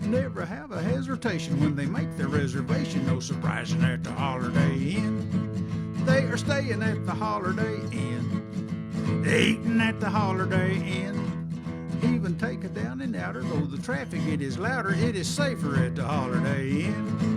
Never have a hesitation when they make their reservation, no surprising at the Holiday Inn. They are staying at the Holiday Inn, eating at the Holiday Inn. Even take a down and outer, though the traffic it is louder, it is safer at the Holiday Inn.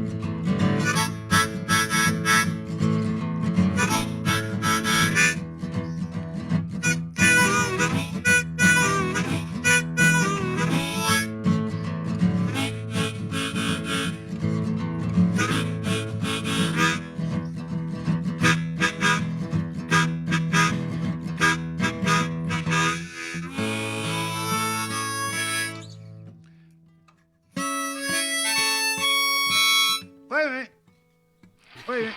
Wait a minute. Wait a minute.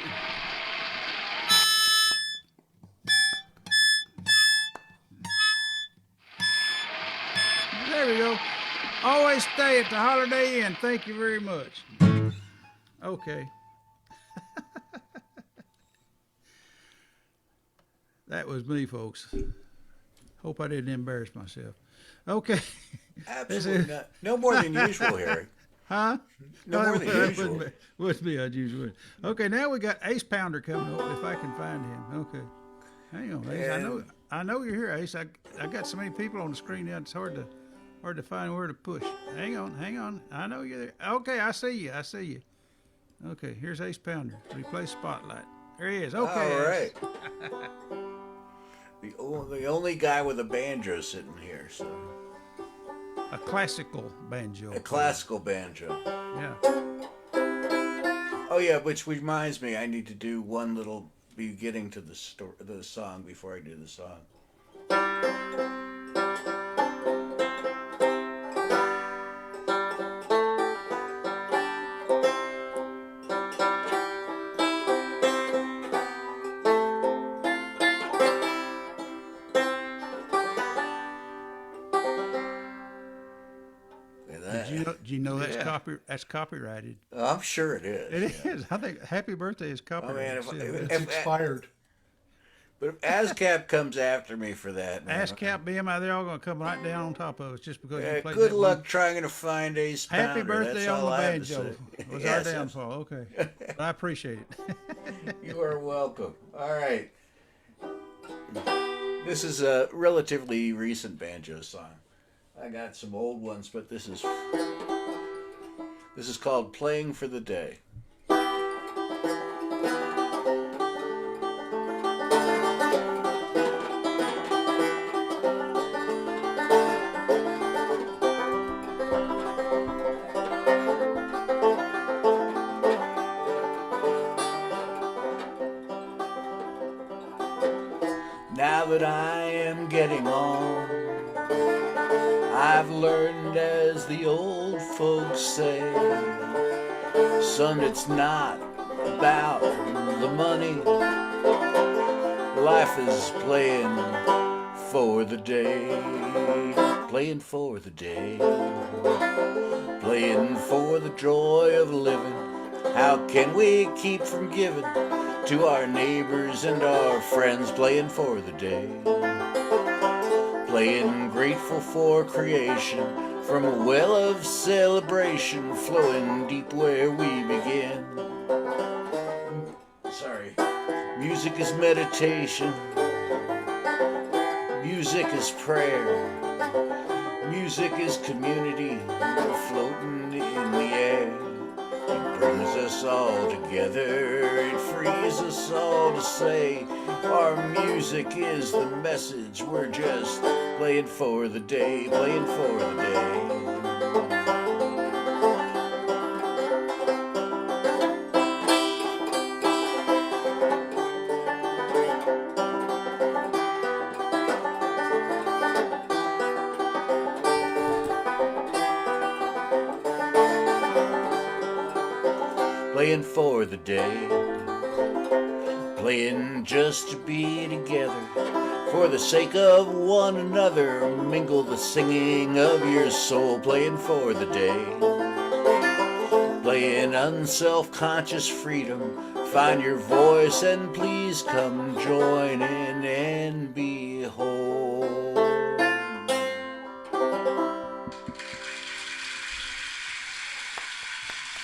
There we go. Always stay at the Holiday Inn. Thank you very much. Okay. That was me, folks. Hope I didn't embarrass myself. Okay. Absolutely not. No more than usual, Harry. Huh? No more than usual. Wouldn't be unusual. Okay, now we got Ace Pounder coming up, if I can find him. Okay. Hang on, Ace. I know you're here, Ace. I got so many people on the screen now, it's hard to find where to push. Hang on. I know you're there. Okay, I see you. Okay, here's Ace Pounder. Replace Spotlight. There he is. Okay. All right. The only guy with a banjo sitting here, so. a classical banjo. A classical banjo. Yeah. Oh yeah, which reminds me, I need to do one little beginning to the song before I do the song. Do you know that's Yeah. that's copyrighted? I'm sure it is. It is. I think Happy Birthday is copyrighted. It's expired. But if ASCAP comes after me for that, man, ASCAP, BMI, they're all going to come right down on top of us just because you played good that luck one. trying to find Ace Pounder. Happy birthday That's on the all I have to banjo. say. Was Yes, our downfall. Okay. But I appreciate it. You are welcome. All right. This is a relatively recent banjo song. I got some old ones, but this is called Playing for the Day. Now that I am getting on, I've learned, as the old folks say, son, it's not about the money. Life is playing for the day, playing for the day, playing for the joy of living. How can we keep from giving to our neighbors and our friends, playing for the day, playing grateful for creation, from a well of celebration flowing deep where we begin. Sorry. Music is meditation, music is prayer, music is community, we're floating in the air. It brings us all together, it frees us all to say our music is the message, we're just playing for the day, playing for the day. Playing for the day, playing just to be together, for the sake of one another, mingle the singing of your soul, playing for the day, playing unself-conscious freedom, find your voice and please come join in and be whole.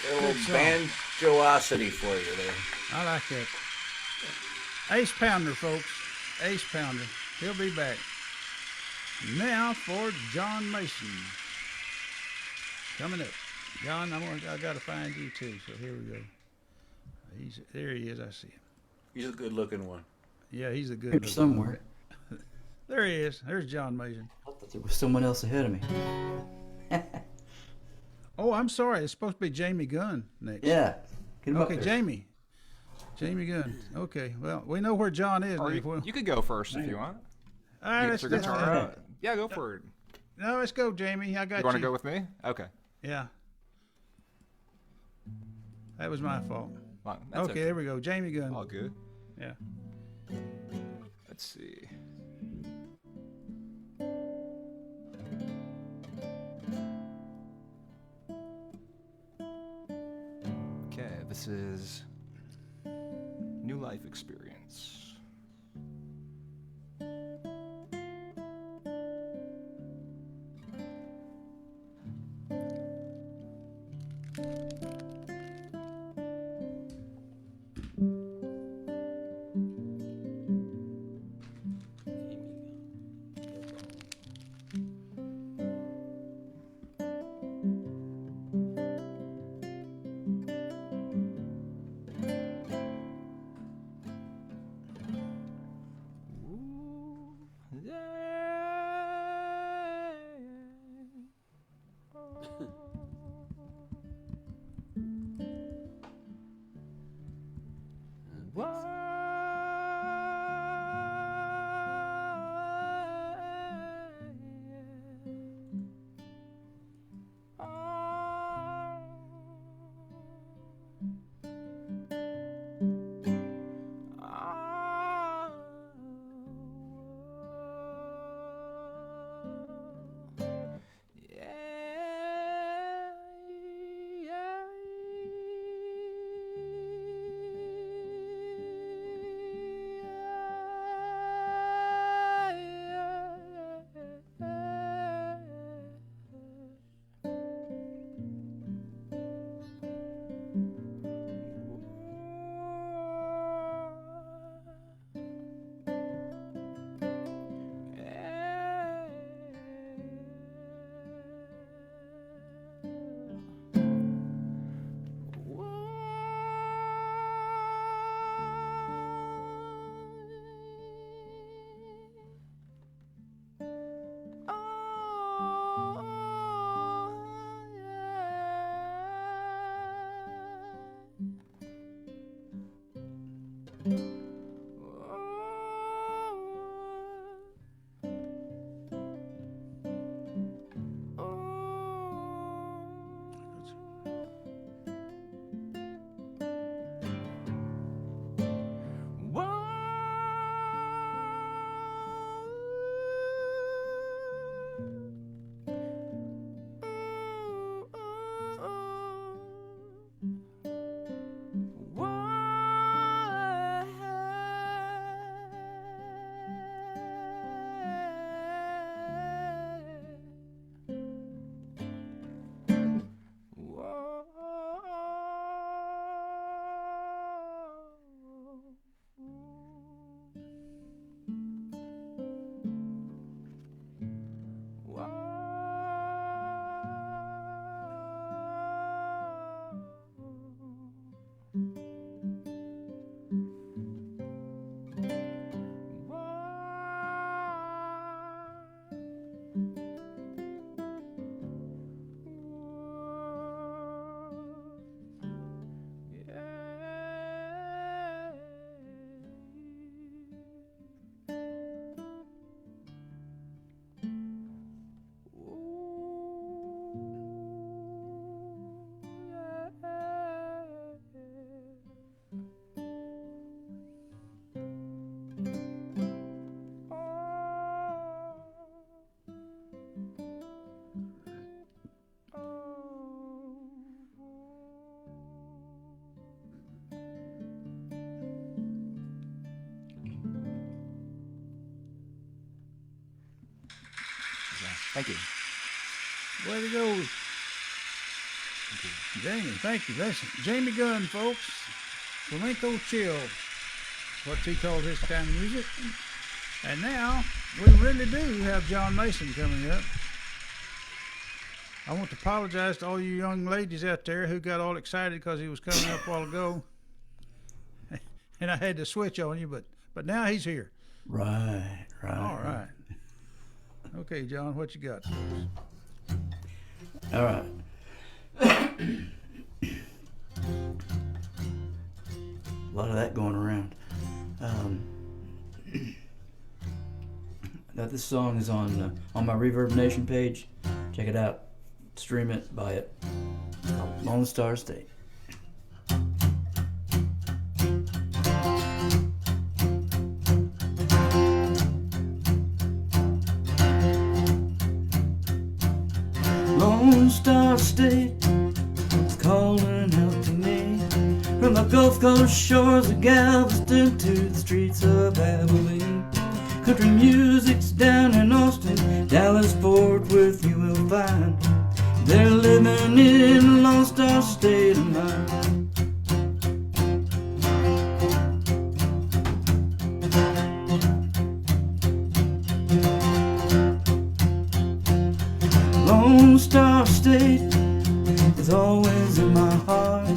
A little banjoosity for you there. I like that. Ace Pounder, folks. Ace Pounder. He'll be back. Now for John Mason. Coming up. John, I got to find you too, so here we go. There he is, I see him. He's a good-looking one. Yeah, he's a good Here looking somewhere. one. There he is. There's John Mason. I thought there was someone else ahead of me. Oh, I'm sorry. It's supposed to be Jamie Gunn next. Yeah. Get him up Okay, there. Jamie. Jamie Gunn. Okay. Well, we know where John is. Or now. you could go first if you want. All right, You let's get your guitar go. out. Yeah, go for it. No, let's go, Jamie. I got you. You want to go with me? Okay. Yeah. That was my fault. Well, that's Okay, there we go. Jamie Gunn. All good. Yeah. Let's see. Okay, this is New Life Experience. Thank you. Way to go, Jamie. Thank you. That's Jamie Gunn, folks. Flamenco chill, what he calls this kind of music. And now we really do have John Mason coming up. I want to apologize to all you young ladies out there who got all excited because he was coming up a while ago, and I had to switch on you, but now he's here. Right. All right. Okay, John, what you got for us? All right. A lot of that going around. Now this song is on my Reverb Nation page. Check it out. Stream it. Buy it. It's called Lone Star State. Lone Star State is calling out to me from the Gulf Coast shores of Galveston to the streets of Abilene. Country music's down in Austin, Dallas, Fort Worth you will find. They're living in a Lone Star State of mind. Lone Star State is always in my heart.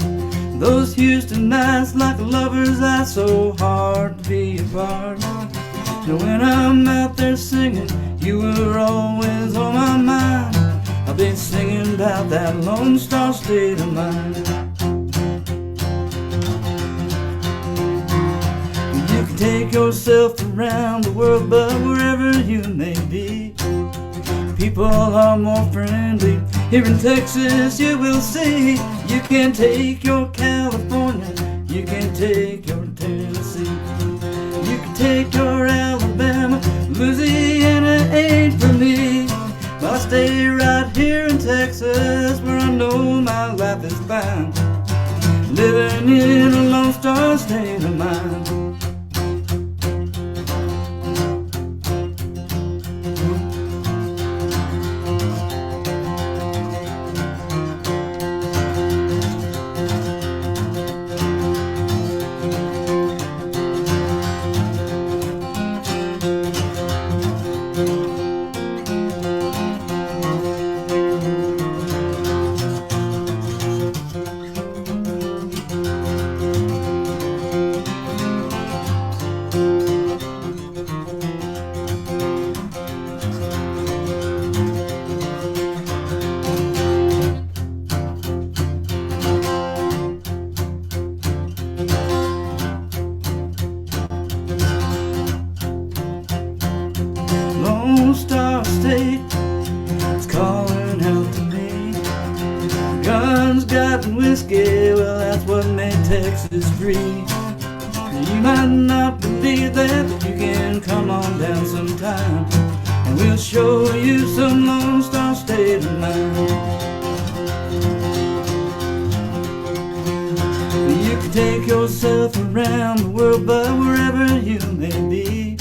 Those Houston nights like a lover's eye, so hard to be apart. Now when I'm out there singing, you were always on my mind. I've been singing about that Lone Star State of mine. You can take yourself around the world, but wherever you may be, people are more friendly. Here in Texas you will see. You can take your California, you can take your Tennessee, you can take your Alabama, Louisiana ain't for me. But I stay right here in Texas where I know my life is fine, living in a Lone Star State of mind. Lone Star State is calling out to me. Guns, got whiskey, well that's what made Texas free. You might not believe that, but you can come on down sometime, and we'll show you some Lone Star State of mind. You can take yourself around the world, but wherever you may be,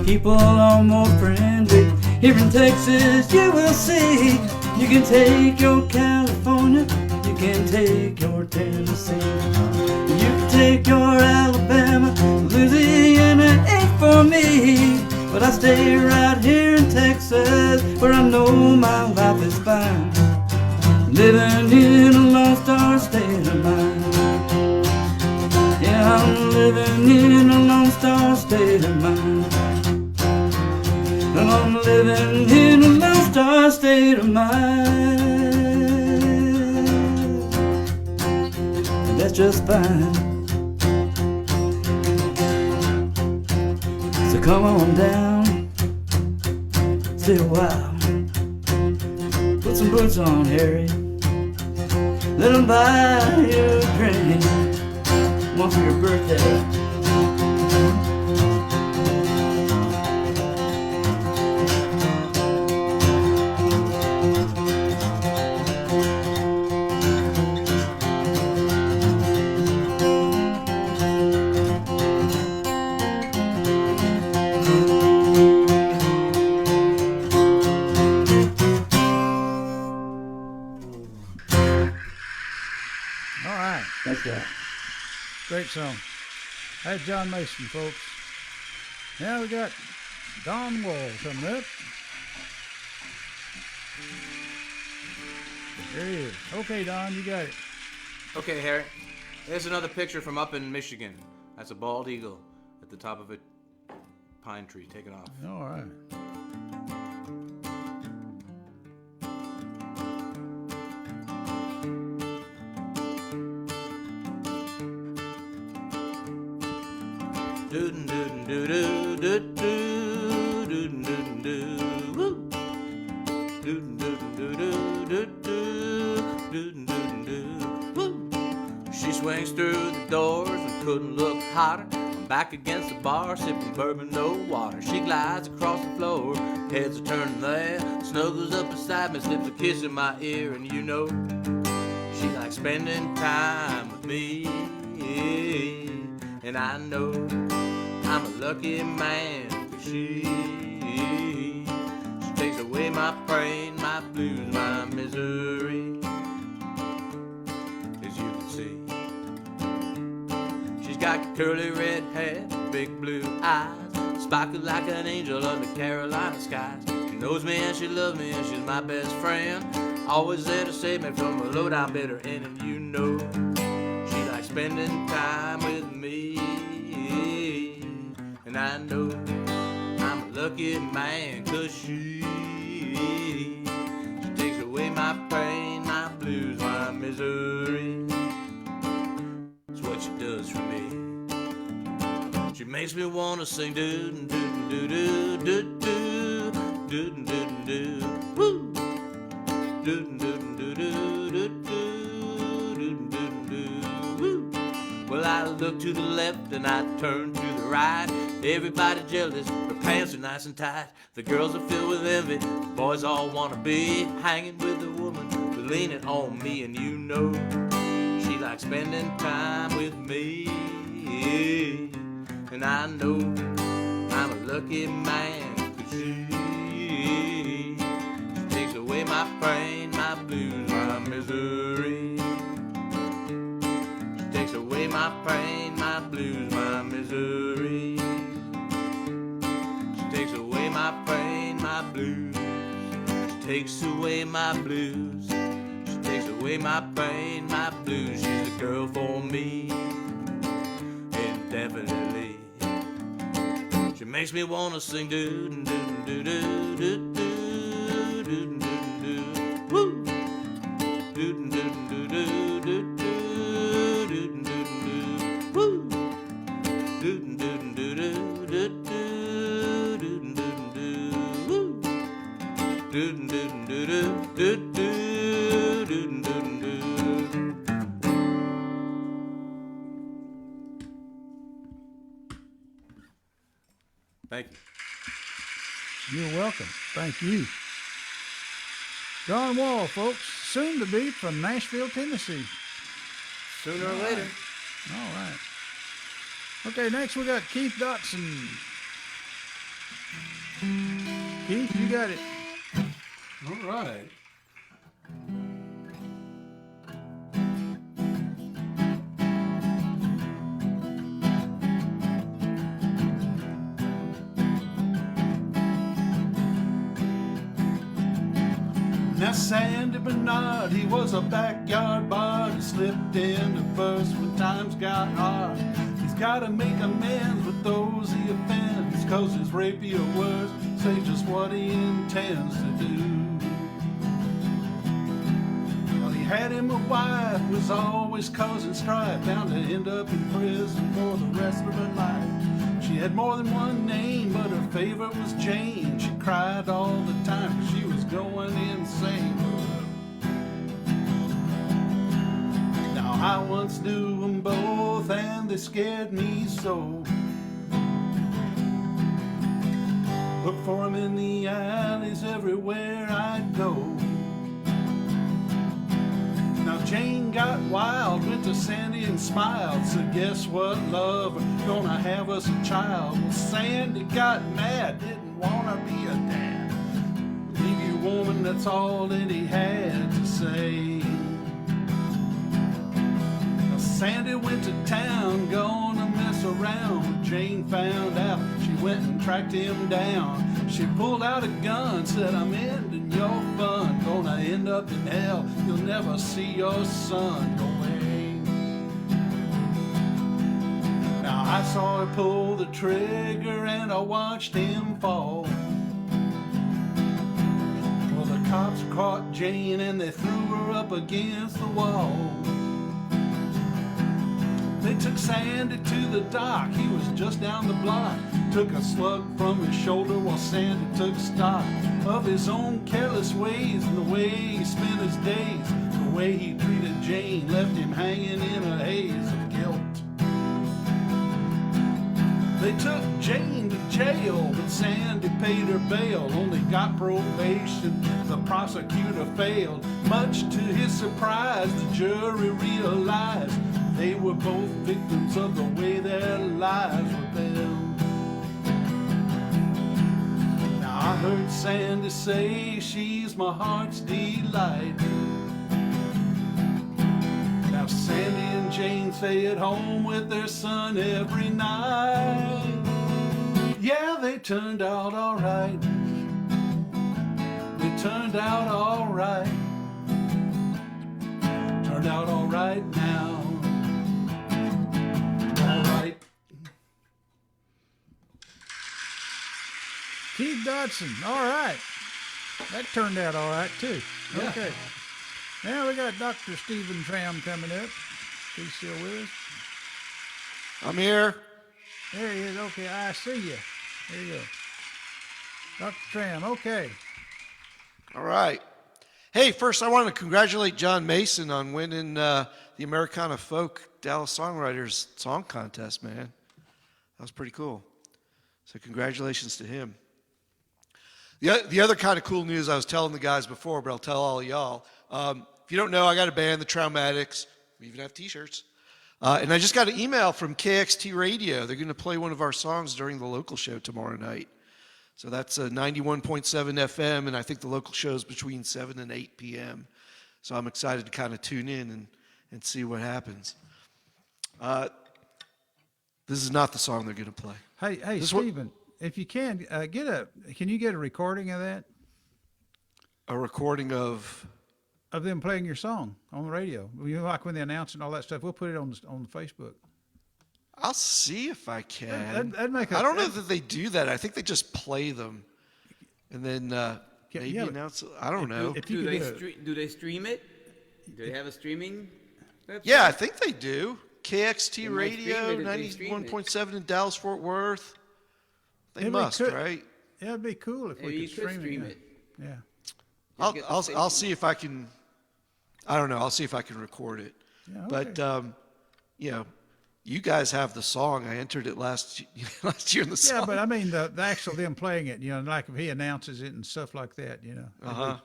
people are more friendly. Here in Texas you will see. You can take your California, you can take your Tennessee, you can take your Alabama, Louisiana ain't for me. But I stay right here in Texas where I know my life is fine, living in a Lone Star State of mind. Yeah, I'm living in a Lone Star State of mind. I'm living in a Lone Star State of mind. And that's just fine. So come on down, stay a while, put some boots on, Harry. Let them buy you a drink, one for your birthday. like that. Great song. That's John Mason, folks. Now we got Don Wall coming up. There he is. Okay, Don, you got it. Okay, Harry. There's another picture from up in Michigan. That's a bald eagle at the top of a pine tree taking off. All right. Doodin' doodin' doo doo doo doo doodin' doodin' doo woo doodin' doodin' doo doo doo doo doodin' doodin' doo woo. She swings through the doors and couldn't look hotter. I'm back against the bar sipping bourbon, no water. She glides across the floor, heads are turning there, snuggles up beside me, slips a kiss in my ear, and you know she likes spending time with me. And I know I'm a lucky man, 'cause she takes away my pain, my blues, my misery. As you can see, she's got curly red hair, big blue eyes, sparkle like an angel under Carolina skies. She knows me and she loves me and she's my best friend, always there to save me from a low down bitter end. And you know she likes spending time with me. And I know I'm a lucky man, 'cause she takes away my pain, my blues, my misery. It's what she does for me. She makes me wanna sing doo doo doo doo doo doo doo doo doo doo woo doo doo doo doo doo doo doo doo woo. Well, I look to the left and I turn to the right. Everybody jealous, her pants are nice and tight. The girls are filled with envy, the boys all wanna be hanging with the woman who's leaning on me. And you know she likes spending time with me. And I know I'm a lucky man, 'cause she takes away my pain, my blues, my misery. She takes away my pain, my blues, my misery. Takes away my pain, my blues. She takes away my blues. She takes away my pain, my blues. She's a girl for me, indefinitely. She makes me wanna sing doo doo doo doo doo doo doo doo woo doo doo doo doo doo doo doo woo doo doo doo doo doo. Thank you. You're welcome. Thank you. Don Wall, folks, soon to be from Nashville, Tennessee. Sooner or later. All right. Okay, next we got Keith Dodson. Keith, you got it. All right. Now Sandy Bernard, he was a backyard bard. He slipped into first when times got hard. He's gotta make amends with those he offends, 'cause his rapier words say just what he intends to do. Well, he had him a wife, was always causing strife, bound to end up in prison for the rest of her life. She had more than one name, but her favorite was Jane. She cried all the time 'cause she was going insane. Now I once knew them both and they scared me so. Look for them in the alleys everywhere I'd go. Now Jane got wild, went to Sandy and smiled. Said, guess what, love, we're gonna have us a child. Well, Sandy got mad, didn't wanna be a dad. Leave you woman, that's all that he had to say. Now Sandy went to town, gonna mess around. When Jane found out, she went and tracked him down. She pulled out a gun, said, I'm ending your fun. Gonna end up in hell, you'll never see your son go away. Now I saw her pull the trigger and I watched him fall. Well, the cops caught Jane and they threw her up against the wall. They took Sandy to the dock, he was just down the block. Took a slug from his shoulder while Sandy took stock of his own careless ways and the way he spent his days. The way he treated Jane left him hanging in a haze of guilt. They took Jane to jail, but Sandy paid her bail. Only got probation, the prosecutor failed. Much to his surprise, the jury realized they were both victims of the way their lives were built. Now I heard Sandy say she's my heart's delight. Now Sandy and Jane stay at home with their son every night. Yeah, they turned out all right. They turned out all right. Turned out all right now. All right. Keith Dodson. All right. That turned out all right, too. Yeah. Okay. Now we got Dr. Stephen Troum coming up. He's still with us. I'm here. There he is. Okay, I see you. There you go. Dr. Troum, okay. All right. Hey, first I want to congratulate John Mason on winning the Americana Folk Dallas Songwriters Song Contest, man. That was pretty cool. So congratulations to him. The other kind of cool news I was telling the guys before, but I'll tell all of y'all. If you don't know, I got a band, the Traumatics. We even have t-shirts. And I just got an email from KXT Radio. They're going to play one of our songs during the local show tomorrow night. So that's 91.7 FM, and I think the local show is between 7 and 8 p.m. So I'm excited to kind of tune in and see what happens. This is not the song they're going to play. Hey, Stephen, if you can, can you get a recording of that? A recording of them playing your song on the radio. You know, like when they announce and all that stuff, we'll put it on the Facebook. I'll see if I can. That'd make I don't know that they do that. I think they just play them and then maybe yeah, announce it. I don't know. Do they stream it? Do they have a streaming website? Yeah, I think they do. KXT They might Radio, stream it if they stream it. 91.7 in Dallas, Fort Worth. They It'd be must, cool. right? Yeah, it'd be cool if Maybe we you could stream it. Yeah. I'll see if I can. I don't know. I'll see if I can record it. Yeah, okay. But you know, you guys have the song. I entered it last year in the song. Yeah, but I mean the actual them playing it. You know, like if he announces it and stuff like that. You know.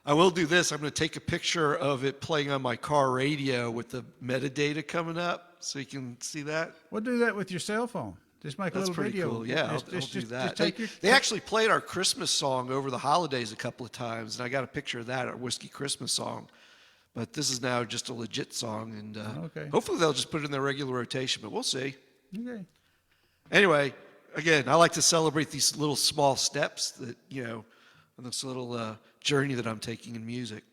I will do this. I'm going to take a picture of it playing on my car radio with the metadata coming up, so you can see that. We'll do that with your cell phone. Just make a That's little pretty video. cool. Yeah, I'll do that. They actually played our Christmas song over the holidays a couple of times, and I got a picture of that, our Whiskey Christmas song. But this is now just a legit song, and okay. Hopefully they'll just put it in their regular rotation, but we'll see. Okay. Anyway, again, I like to celebrate these little small steps that, you know, on this little journey that I'm taking in music.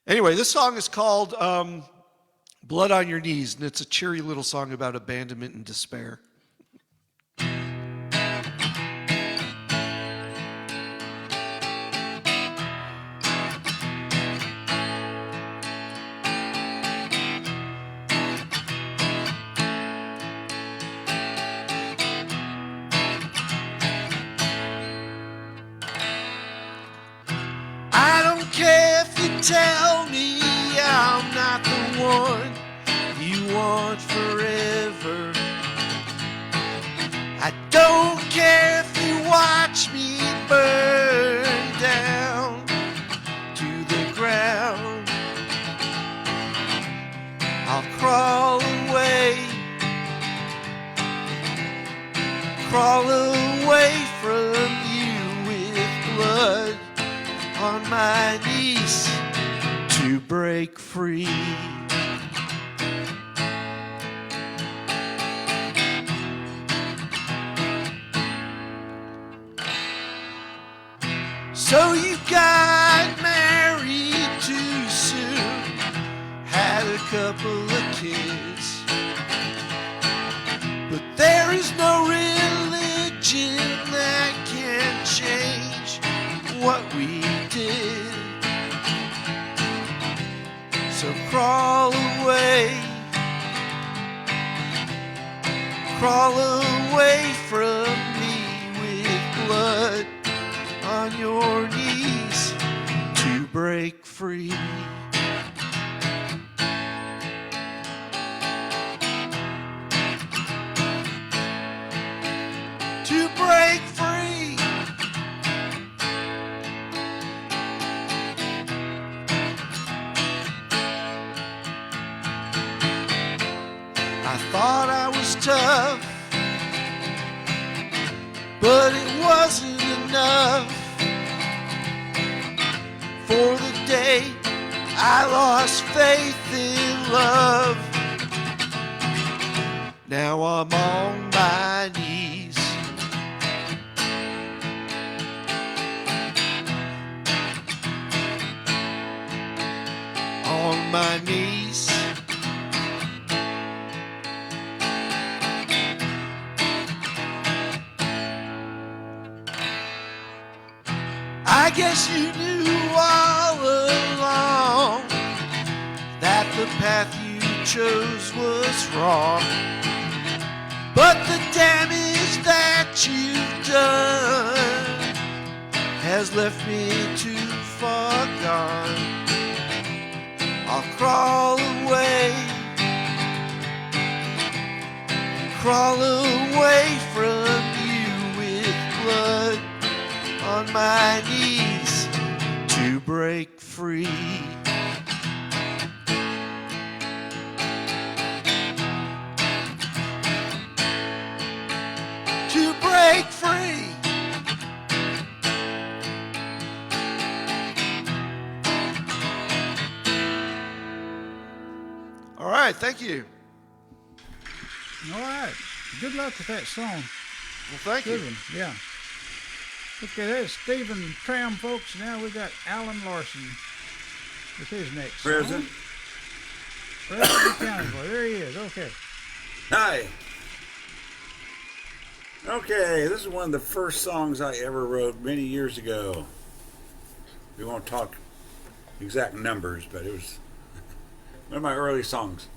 Anyway, this song is called Blood on Your Knees, and it's a cheery little song about abandonment and despair. Tell me I'm not the one you want forever. I don't care if you watch me burn down to the ground. I'll crawl away from you with blood on my knees to break free. So you got married too soon, had a couple of kids, but there is no religion that can change what we did. So crawl away from me with blood on your knees to break free. To break free. I thought I was tough, but it wasn't enough. For the day I lost faith in love, now I'm on my knees. On my knees. I guess you knew all along that the path you chose was wrong. But the damage that you've done has left me too far gone. I'll crawl away from you with blood on my knees to break free. To break free. All right, thank you. All right. Good luck with that song. Well, thank Good you. one, yeah. Okay, that's Stephen Troum, folks. Now we got Alan Larson with his next song. Present. Present accounted for. There he is. Okay. Hi. Okay, this is one of the first songs I ever wrote many years ago. We won't talk exact numbers, but it was one of my early songs.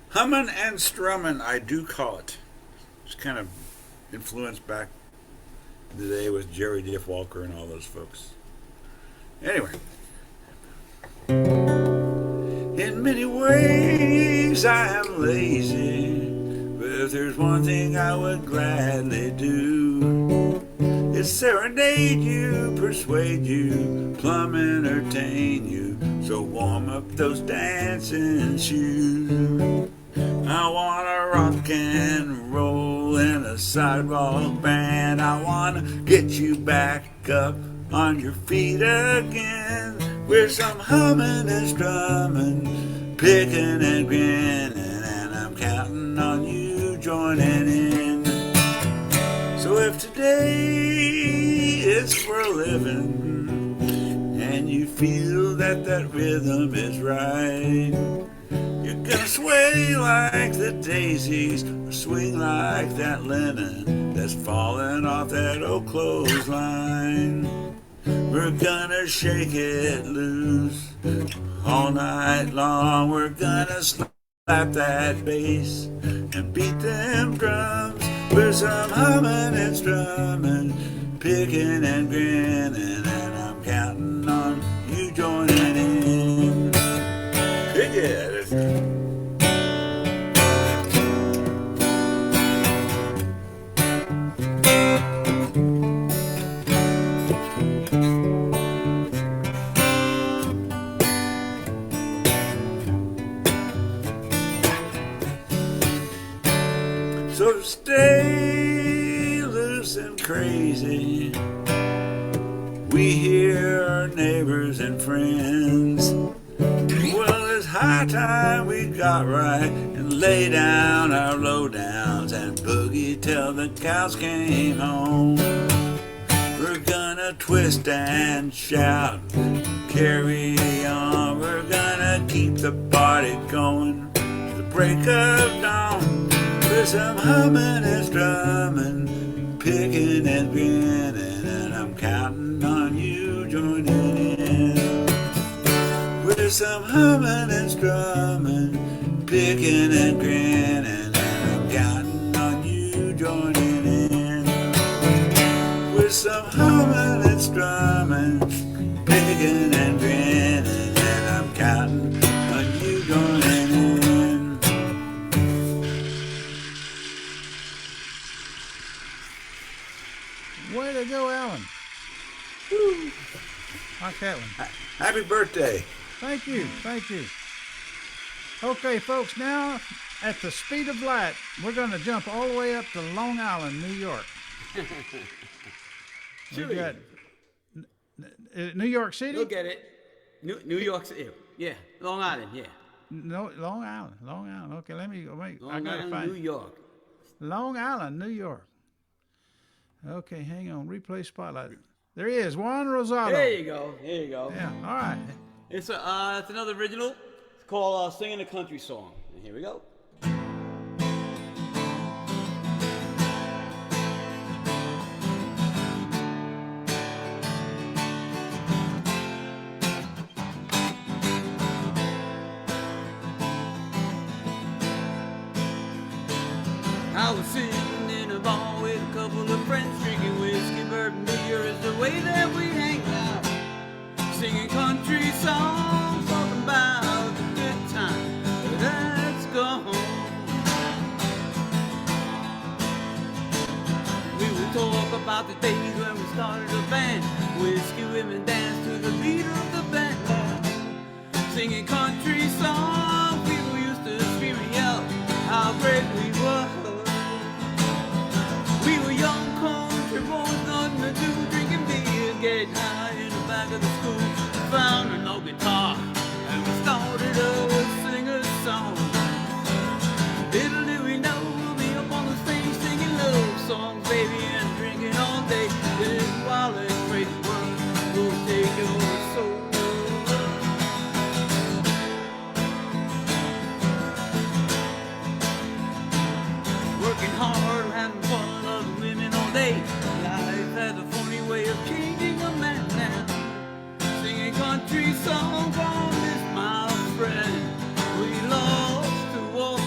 Hummin' and Strummin', I do call it. It's kind of influenced back in the day with Jerry Diff Walker and all those folks. Anyway. In many ways I am lazy, but there's one thing I would gladly do. It's serenade you, persuade you, plumb entertain you, so warm up those dancing shoes. I wanna rock and roll in a sidewalk band. I wanna get you back up on your feet again, with some humming and strumming, picking and grinning, and I'm counting on you joining in. So if today is for a living, and you feel that that rhythm is right, you're gonna sway like the daisies, or swing like that linen that's falling off that old clothesline. We're gonna shake it loose all night long. We're gonna slap that bass and beat them drums with some humming and strumming, picking and grinning, and I'm counting on you joining in. Pick it. So stay loose and crazy. We hear our neighbors and friends. Well, it's high time we got right and lay down our lowdowns and boogie till the cows came home. We're gonna twist and shout, carry on. We're gonna keep the party going to the break of dawn. With some humming and strumming, picking and grinning, and I'm counting on you joining in. With some humming and strumming, picking and grinning, and I'm counting on you joining in. With some humming and strumming, picking and grinning, and I'm counting on you joining in. Way to go, Alan. Like that one. Happy birthday. Thank you. Thank you. Okay, folks, now at the speed of light, we're going to jump all the way up to Long Island, New York. We got New York City? You'll get it. New York City. Yeah, Long Island, yeah. No, Long Island. Long Island. Okay, let me wait. I Long gotta Island, find New York. Long Island, New York. Okay, hang on. Replay spotlight. There he is, Juan Rosado. There you go. There you go. Yeah, all right. It's another original. It's called Singing a Country Song. And here we go. I was sitting in a bar with a couple of friends, drinking whiskey, bourbon, beer is the way that we hang out. Singing country songs, talking about the good time that's gone. We would talk about the days when we started a band, whiskey women dance to the beat of the band. Singing country songs, people used to scream and yell how great we were. We were young country boys, nothing to do, drinking beer, getting high in the back of the school. Found an old guitar, and we started to sing a song. Little did we know we'll be up on the stage singing love songs, baby, and drinking all day. This wild and crazy world will take your soul. Working hard, having fun, loving women all day. Life has a funny way of changing a man now. Singing country songs on this, my friend, we lost to war.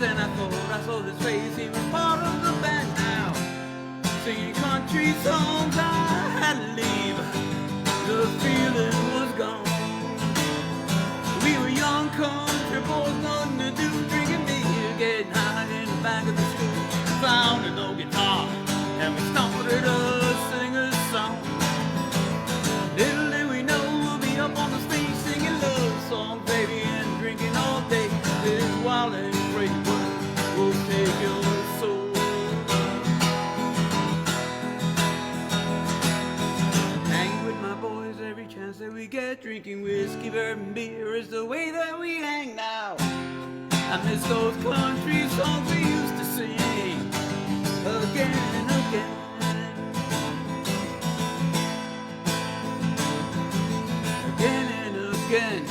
And I thought I saw his face, he was part of the band now. Singing country songs, I had to leave, the feeling was gone. We were young country boys, nothing to do, drinking beer, getting high in the back of the school. Found an old guitar, and we started to sing a song. Little did we know we'll be up on the stage singing love songs, baby, and drinking all day. This wild and crazy world will take your soul. Hang with my boys every chance that we get, drinking whiskey, bourbon, beer is the way that we hang now. I miss those country songs we used to sing again and again. Again and again.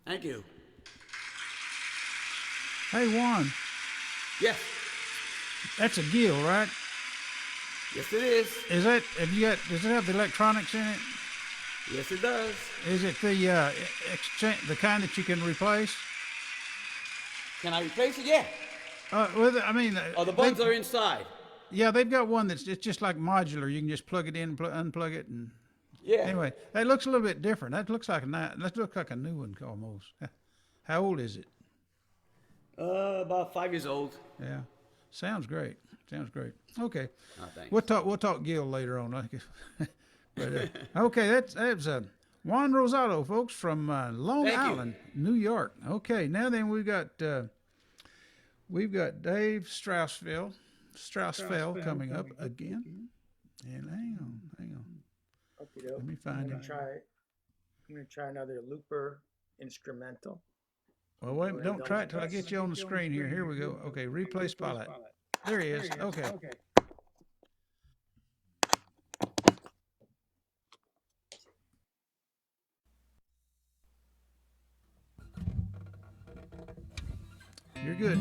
Thank you. Hey, Juan, Yes. that's a gill, right? Yes, it is. Is that, does it have the electronics in it? Yes, it does. Is it the exchange, the kind that you can replace? Can I replace it? Yeah. I mean, Oh, the buttons are inside. yeah, they've got one it's just like modular. You can just plug it in, unplug it, and Yeah. anyway, that looks a little bit different. That looks like a new one almost. How old is it? About 5 years old. Yeah. Sounds great. Sounds great. Okay. Oh, thanks. We'll talk Gil later on. I guess. But okay, that's Juan Rosado, folks, from Long Thank you. Island, New York. Okay, now then we've got Dave Strousfeld coming up again. And hang on. Okey-doke. Let me find I'm it. gonna try another looper instrumental. Well, wait, don't try it till I get you on the screen here. Here we go. Okay, replay spotlight. There he is. Okay. You're good.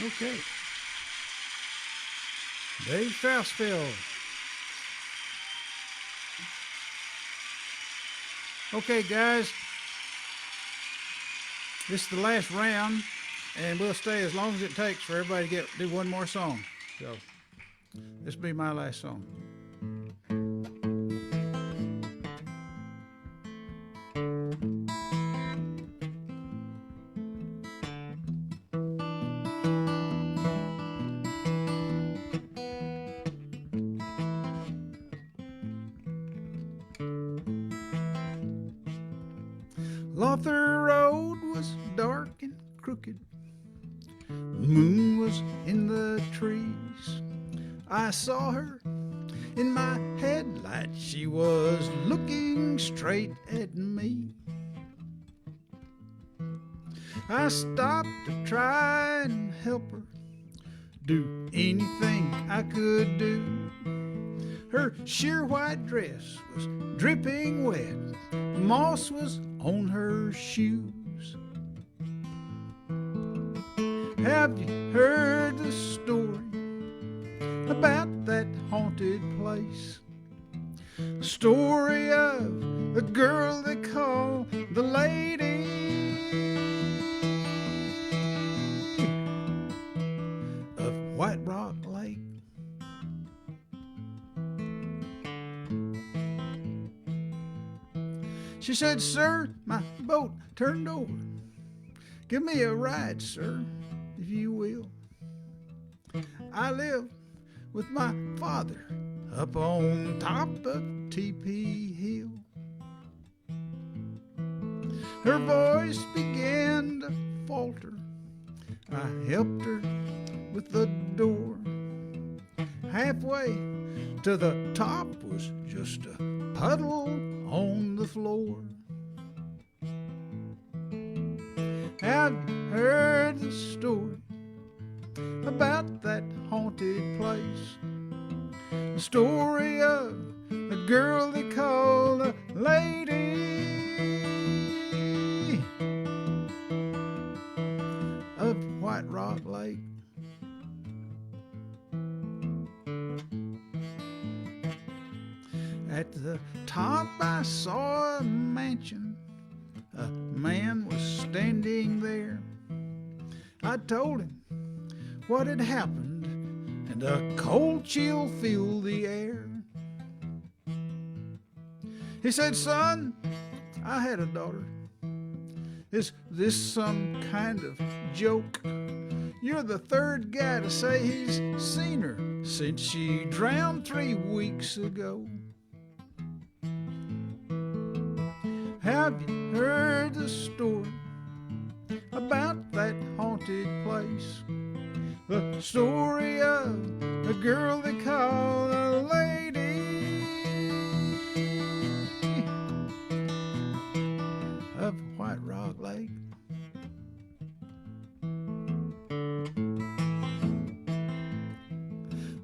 Okay. Dave Strousfeld. Okay, guys. This is the last round, and we'll stay as long as it takes for everybody to do one more song. So, this will be my last song. Lawther Road was dark and crooked. The moon was in the trees. I saw her in my headlights. She was looking straight at me. I stopped to try and help her, do anything I could do. Her sheer white dress was dripping wet. Moss was on her shoes. Have you heard the story about that haunted place? The story of the girl they call the Lady of White Rock Lake. She said, "Sir, my boat turned over. Give me a ride, sir, if you will. I live with my father up on top of T.P. Hill." Her voice began to falter. I helped her with the door. Halfway to the top was just a puddle on the floor. Have you heard the story about that haunted place? The story of a girl they call the Lady of White Rock Lake. At the top I saw a mansion. A man was standing there. I told him what had happened, and a cold chill filled the air. He said, "Son, I had a daughter. Is this some kind of joke? You're the third guy to say he's seen her since she drowned 3 weeks ago. Have you heard the story about that haunted place? The story of a girl they call the Lady of White Rock Lake."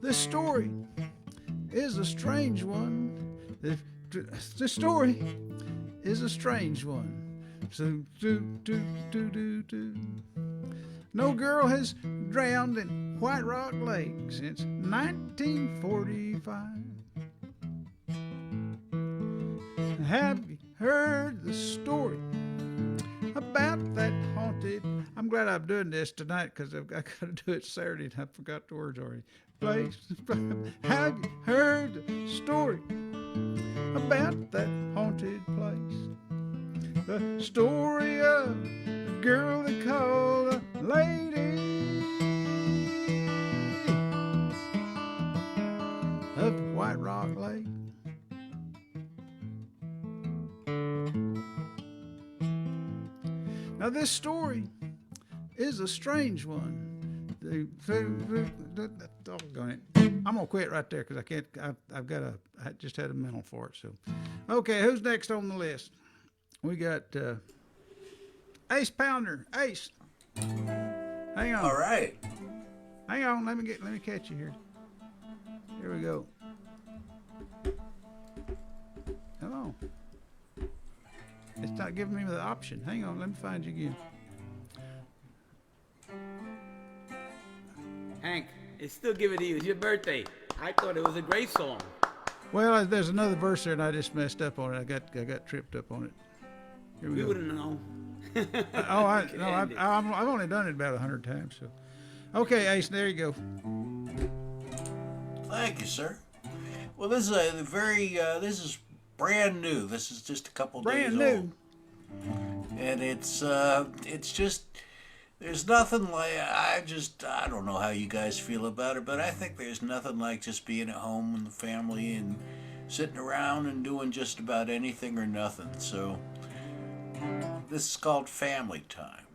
This story is a strange one. This story is a strange one. No girl has drowned in White Rock Lake since 1945. Have you heard the story about that haunted? I'm glad I'm doing this tonight because I've got to do it Saturday and I forgot the words already. Place. Have you heard the story about that haunted place? The story of a girl they call a Lady of White Rock Lake. Now this story is a strange one. Doggone it. I'm gonna quit right there because I can't. I just had a mental for it. So, okay, who's next on the list? We got Ace Pounder. Ace, hang on. All right. Hang on. Let me catch you here. Here we go. Come on. It's not giving me the option. Hang on. Let me find you again. Hank, it's still giving to you. It's your birthday. I thought it was a great song. Well, there's another verse there, and I just messed up on it. I got tripped up on it. Here we We go. wouldn't know. I've only done it about 100 times. So, okay, Ace, there you go. Thank you, sir. Well, this is a this is brand new. This is just a couple days old. And it's just, there's nothing like, I don't know how you guys feel about it, but I think there's nothing like just being at home with the family and sitting around and doing just about anything or nothing. So This is called Family Time.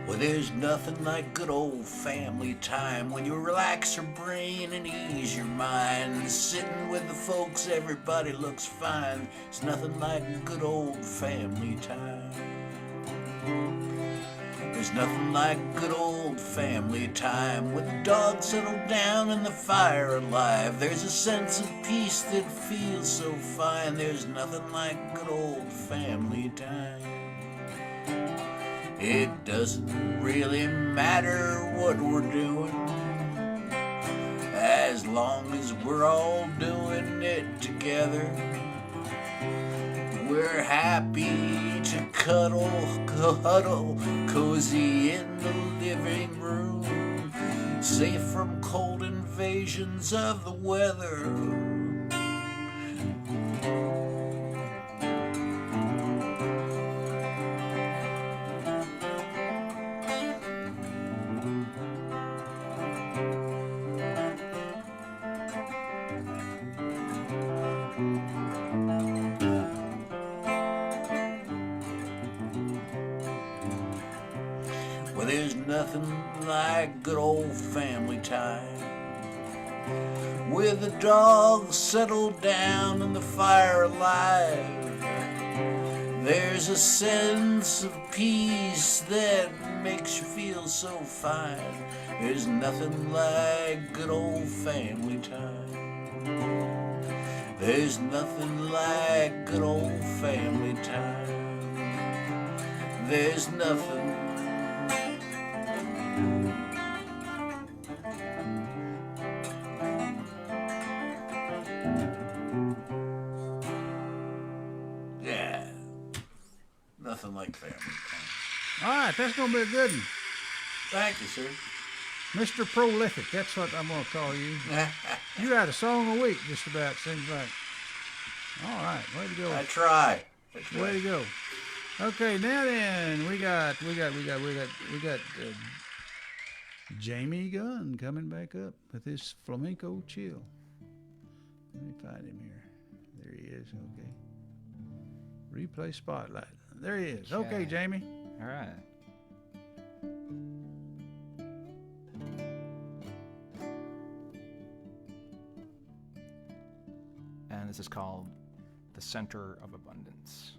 Well, there's nothing like good old family time when you relax your brain and ease your mind. Sitting with the folks, everybody looks fine. It's nothing like good old family time. There's nothing like good old family time when the dogs settle down and the fire alive. There's a sense of peace that feels so fine. There's nothing like good old family time. It doesn't really matter what we're doing, as long as we're all doing it together. We're happy to huddle, cozy in the living room, safe from cold invasions of the weather. Well, there's nothing like good old family time, with the dogs settled down and the fire alive. There's a sense of peace that makes you feel so fine. There's nothing like good old family time. There's nothing like good old family time. There's nothing. Yeah, nothing like family time. All right, that's going to be a good one. Thank you, sir. Mr. Prolific, that's what I'm going to call you. You got a song a week, just about, seems like. All right, way to go. I try. Way to go. Okay, now then, we got Jamie Gunn coming back up with his flamenco chill. Let me find him here. There he is. Okay. Replay spotlight. There he is. Okay, Jamie. All right. And this is called The Center of Abundance.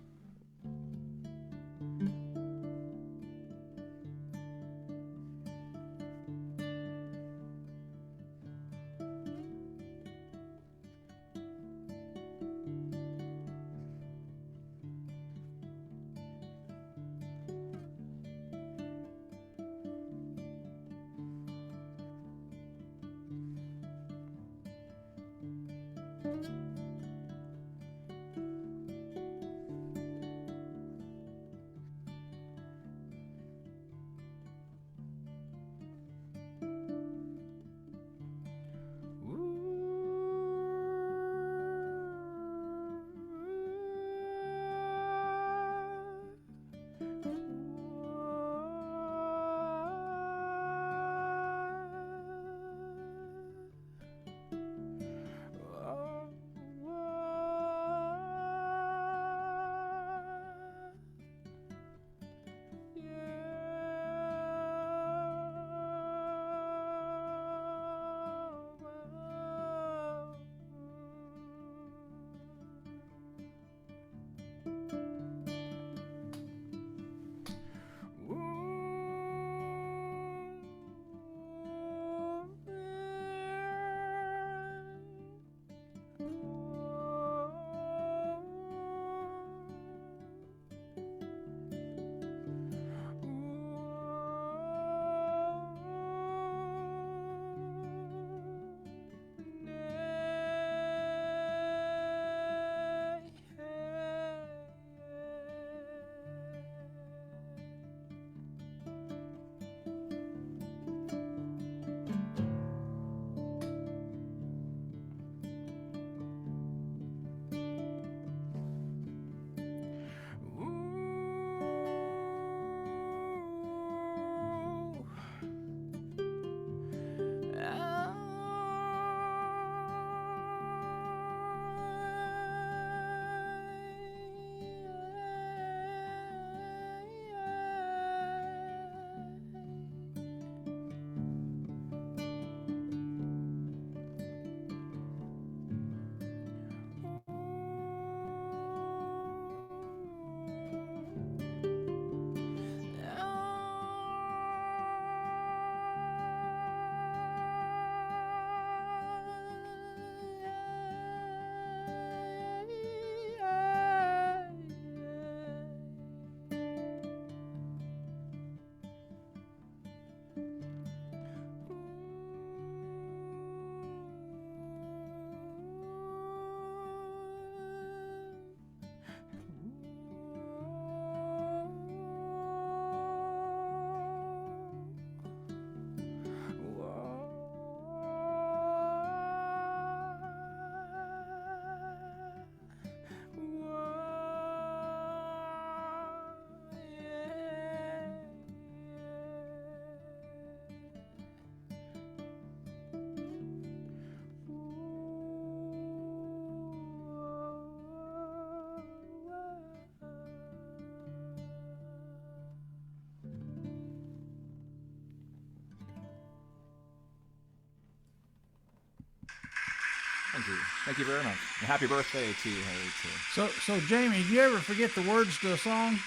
Thank you. Thank you very much. And happy birthday to you, Harry, too. So Jamie, do you ever forget the words to a song?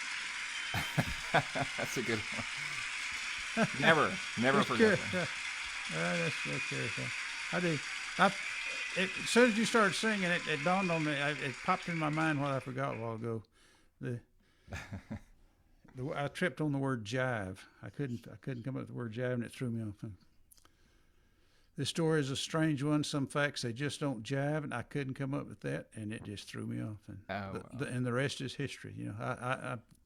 That's a good one. Never forget them. That's curious. I do. As soon as you started singing, it dawned on me. It popped in my mind what I forgot a while ago. I tripped on the word jive. I couldn't come up with the word jive, and it threw me off. This story is a strange one. Some facts they just don't jive, and I couldn't come up with that, and it just threw me off. And and the rest is history. You know,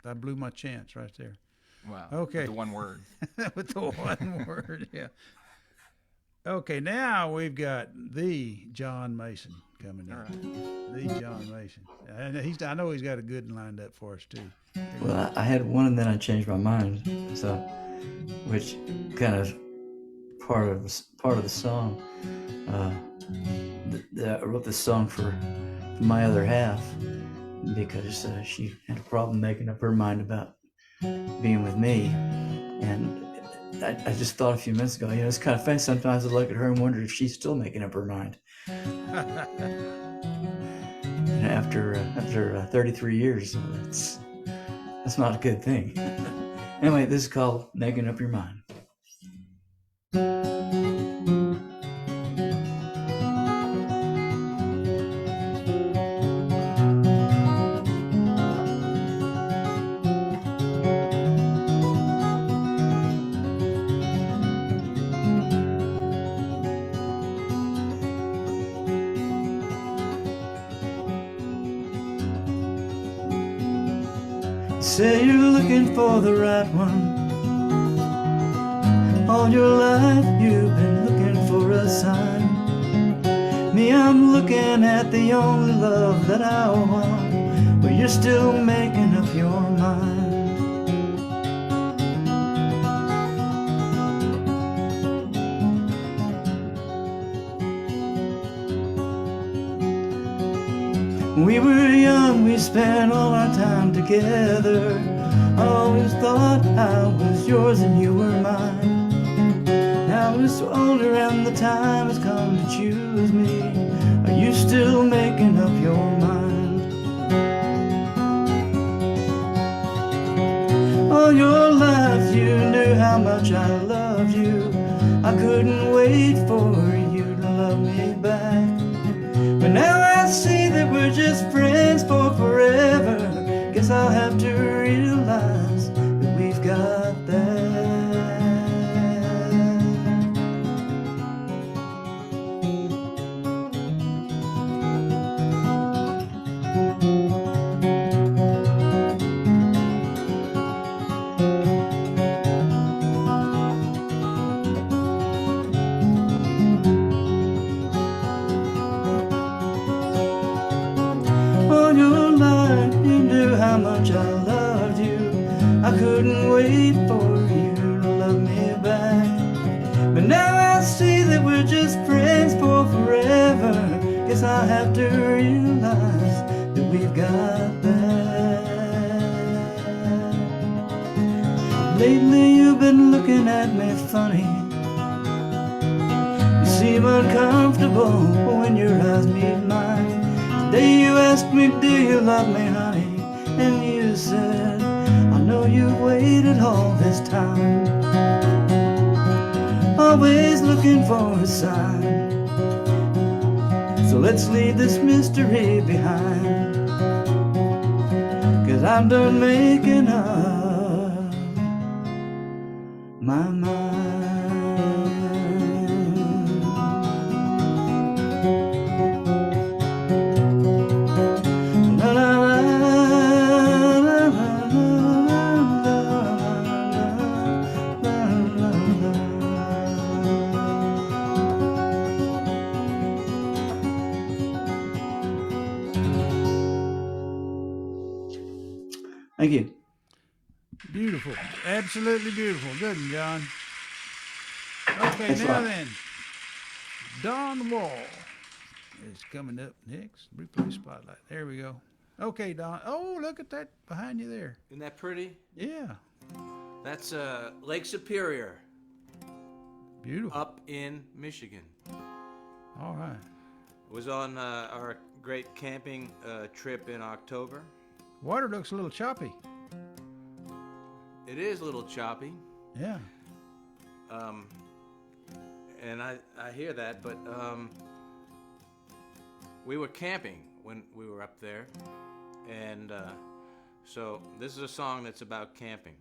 I blew my chance right there. Wow. Okay. With the one word. With the one word, yeah. Okay, now we've got the John Mason coming in. All right. The John Mason. And I know he's got a good one lined up for us, too. Well, I had one and then I changed my mind. So, which kind of part of the song. I wrote this song for my other half because she had a problem making up her mind about being with me, and I just thought a few minutes ago, it's kind of funny. Sometimes I look at her and wonder if she's still making up her mind. After 33 years, that's not a good thing. Anyway, this is called Making Up Your Mind. Say you're looking for the right one. All your life you've been looking for a sign. Me, I'm looking at the only love that I want, but you're still making up your mind. We were young, we spent all our time together. I always thought I was yours and you were mine. Now we're older and the time has come to choose me. Are you still making up your mind? All your life you knew how much I loved you. I couldn't wait for you to love me back. But now I see that we're just friends for forever. Guess I'll have to realize that we've got that. How much I loved you. I couldn't wait for you to love me back. But now I see that we're just friends for forever. Guess I'll have to realize that we've got that. Lately you've been looking at me funny. You seem uncomfortable when your eyes meet mine. Today you asked me, do you love me, honey? And you said, I know you've waited all this time, always looking for a sign. So let's leave this mystery behind, 'cause I'm done making up my mind. Thank you. Beautiful. Absolutely beautiful. Good one, John. Okay, That's now right. then. Don Wall is coming up next. Replay spotlight. There we go. Okay, Don. Oh, look at that behind you there. Isn't that pretty? Yeah. That's Lake Superior Beautiful. up in Michigan. All right. Was on our great camping trip in October. Water looks a little choppy. It is a little choppy. Yeah. And I hear that, but we were camping when we were up there, and so this is a song that's about camping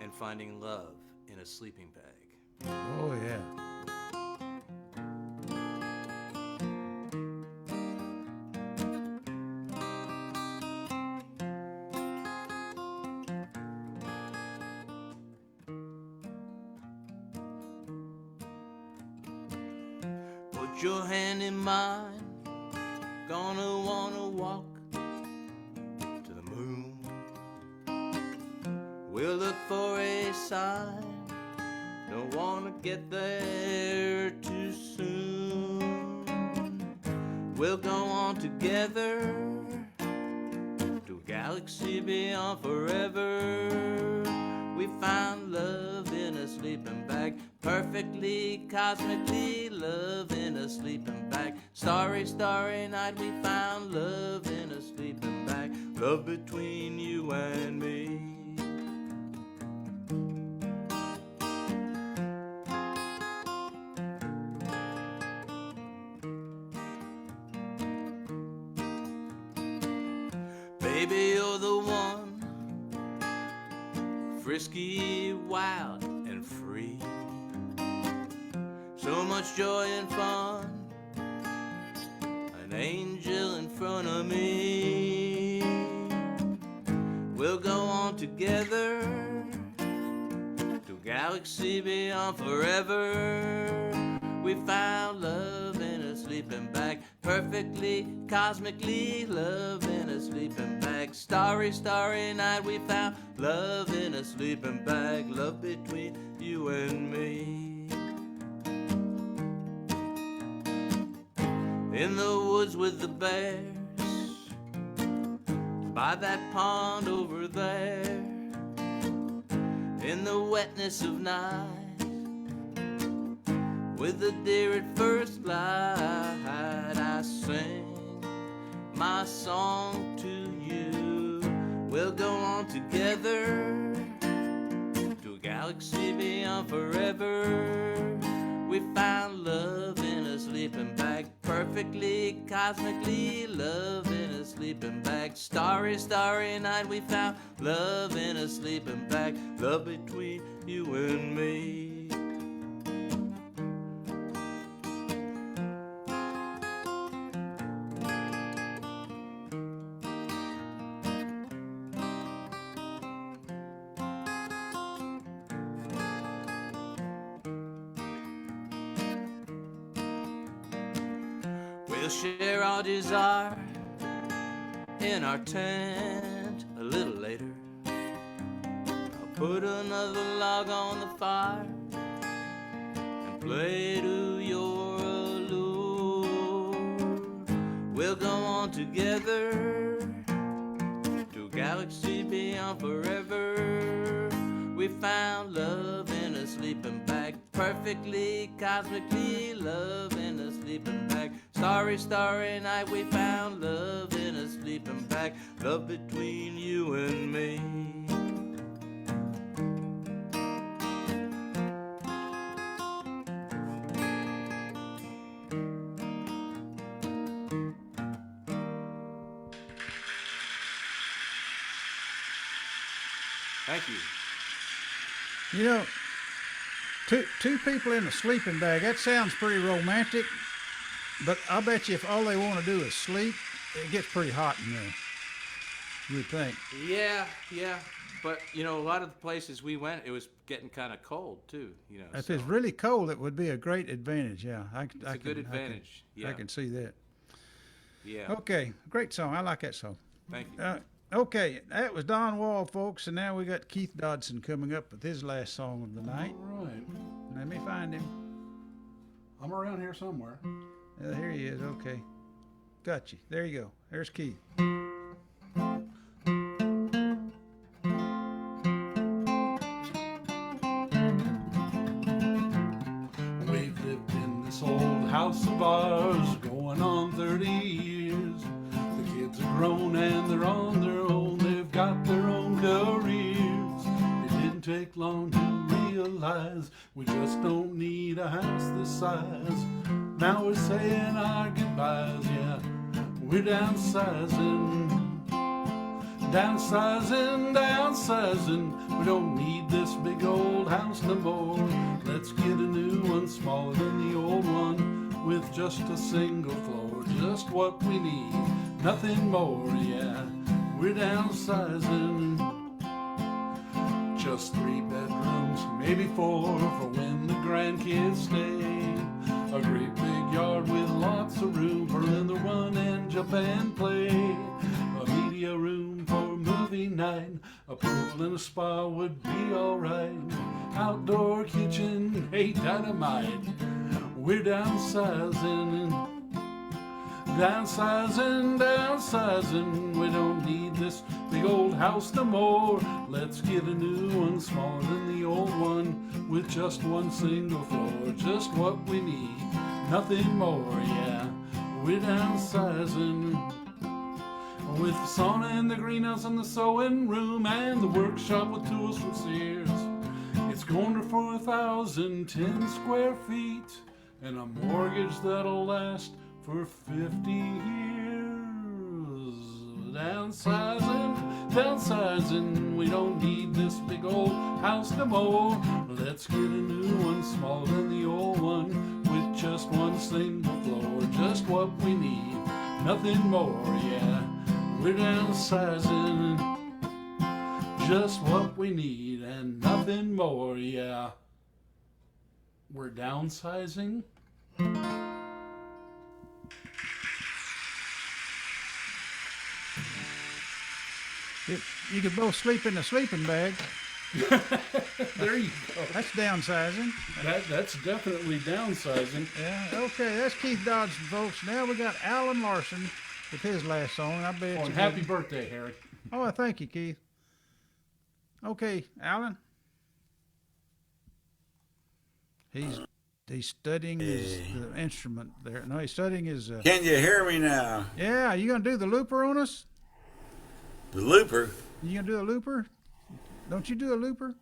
and finding love in a sleeping bag. Oh, yeah. Put your hand in mine, gonna wanna walk to the moon. We'll look for a sign, don't wanna get there too soon. We'll go on together to a galaxy beyond forever. We found love in a sleeping bag, perfectly, cosmically, love in a sleeping bag. Starry, starry night, we found love in a sleeping bag. Love between you and me. Baby, you're the one, frisky, wild, and free. So much joy and fun, an angel in front of me. We'll go on together to a galaxy beyond forever. We found love in a sleeping bag, perfectly, cosmically, love in a sleeping bag. Starry, starry night, we found love in a sleeping bag, love between you and me. In the woods with the bears, by that pond over there, in the wetness of night, with the deer at first light, I sing my song to you. We'll go on together to a galaxy beyond forever. We found love in a sleeping bag, perfectly, cosmically, love in a sleeping bag. Starry, starry night, we found love in a sleeping bag, love between you and me. We'll share our desire in our tent a little later. I'll put another log on the fire and play to your allure. We'll go on together to a galaxy beyond forever. We found love in a sleeping bag, perfectly, cosmically, love in a sleeping bag. Starry, starry night, we found love in a sleeping bag, love between you and me. Thank you. You know, two people in a sleeping bag, that sounds pretty romantic, but I bet you if all they want to do is sleep, it gets pretty hot in there. You would think. Yeah, but you know, a lot of the places we went, it was getting kind of cold too. You know, If so it's really cold, it would be a great advantage. Yeah, it's a good advantage. I can see that. Yeah. Okay, great song. I like that song. Thank you. Okay, that was Don Wall, folks, and now we got Keith Dodson coming up with his last song of the night. All right. Let me find him. I'm around here somewhere. Here he is. Okay, got you. There you go. There's Keith. We've lived in this old house of ours, going on 30 years. The kids are grown and they're on their own. They've got their own careers. It didn't take long to realize we just don't need a house this size. Now we're saying our goodbyes, yeah. We're downsizing. Downsizing, downsizing. We don't need this big old house no more. Let's get a new one smaller than the old one, with just a single floor, just what we need, nothing more, yeah. We're downsizing. Just 3 bedrooms, maybe 4 for when the grandkids stay. A great big yard with lots of room for them to run and jump and play. A media room for movie night. A pool and a spa would be alright. Outdoor kitchen, hey dynamite. We're downsizing. Downsizing, downsizing. We don't need this big old house no more. Let's get a new one smaller than the old one, with just one single floor, just what we need, nothing more, yeah. We're downsizing. With the sauna and the greenhouse and the sewing room and the workshop with tools from Sears. It's going for 1,010 square feet and a mortgage that'll last for 50 years. Downsizing, downsizing. We don't need this big old house no more. Let's get a new one smaller than the old one, with just one single floor, just what we need, nothing more, yeah. We're downsizing, just what we need and nothing more, yeah. We're downsizing. You could both sleep in a sleeping bag. There you go. That's downsizing. That's definitely downsizing. Yeah, okay, that's Keith Dodson, folks. Now we got Alan Larson with his last song. I bet Oh, and happy birthday, Harry. Oh, thank you, Keith. Okay, Alan. He's studying his the instrument there. No, he's studying his. Can you hear me now? Yeah, you gonna do the looper on us? The looper? You gonna do a looper? Don't you do a looper?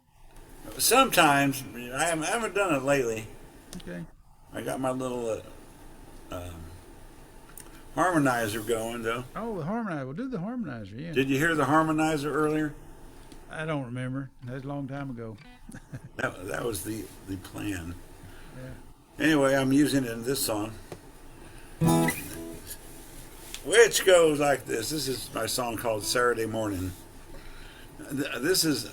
Sometimes. I haven't done it lately. Okay. I got my little harmonizer going, though. Oh, the harmonizer. We'll do the harmonizer, yeah. Did you hear the harmonizer earlier? I don't remember. That was a long time ago. that was the plan. Yeah. Anyway, I'm using it in this song, which goes like this. This is my song called Saturday Morning. This is,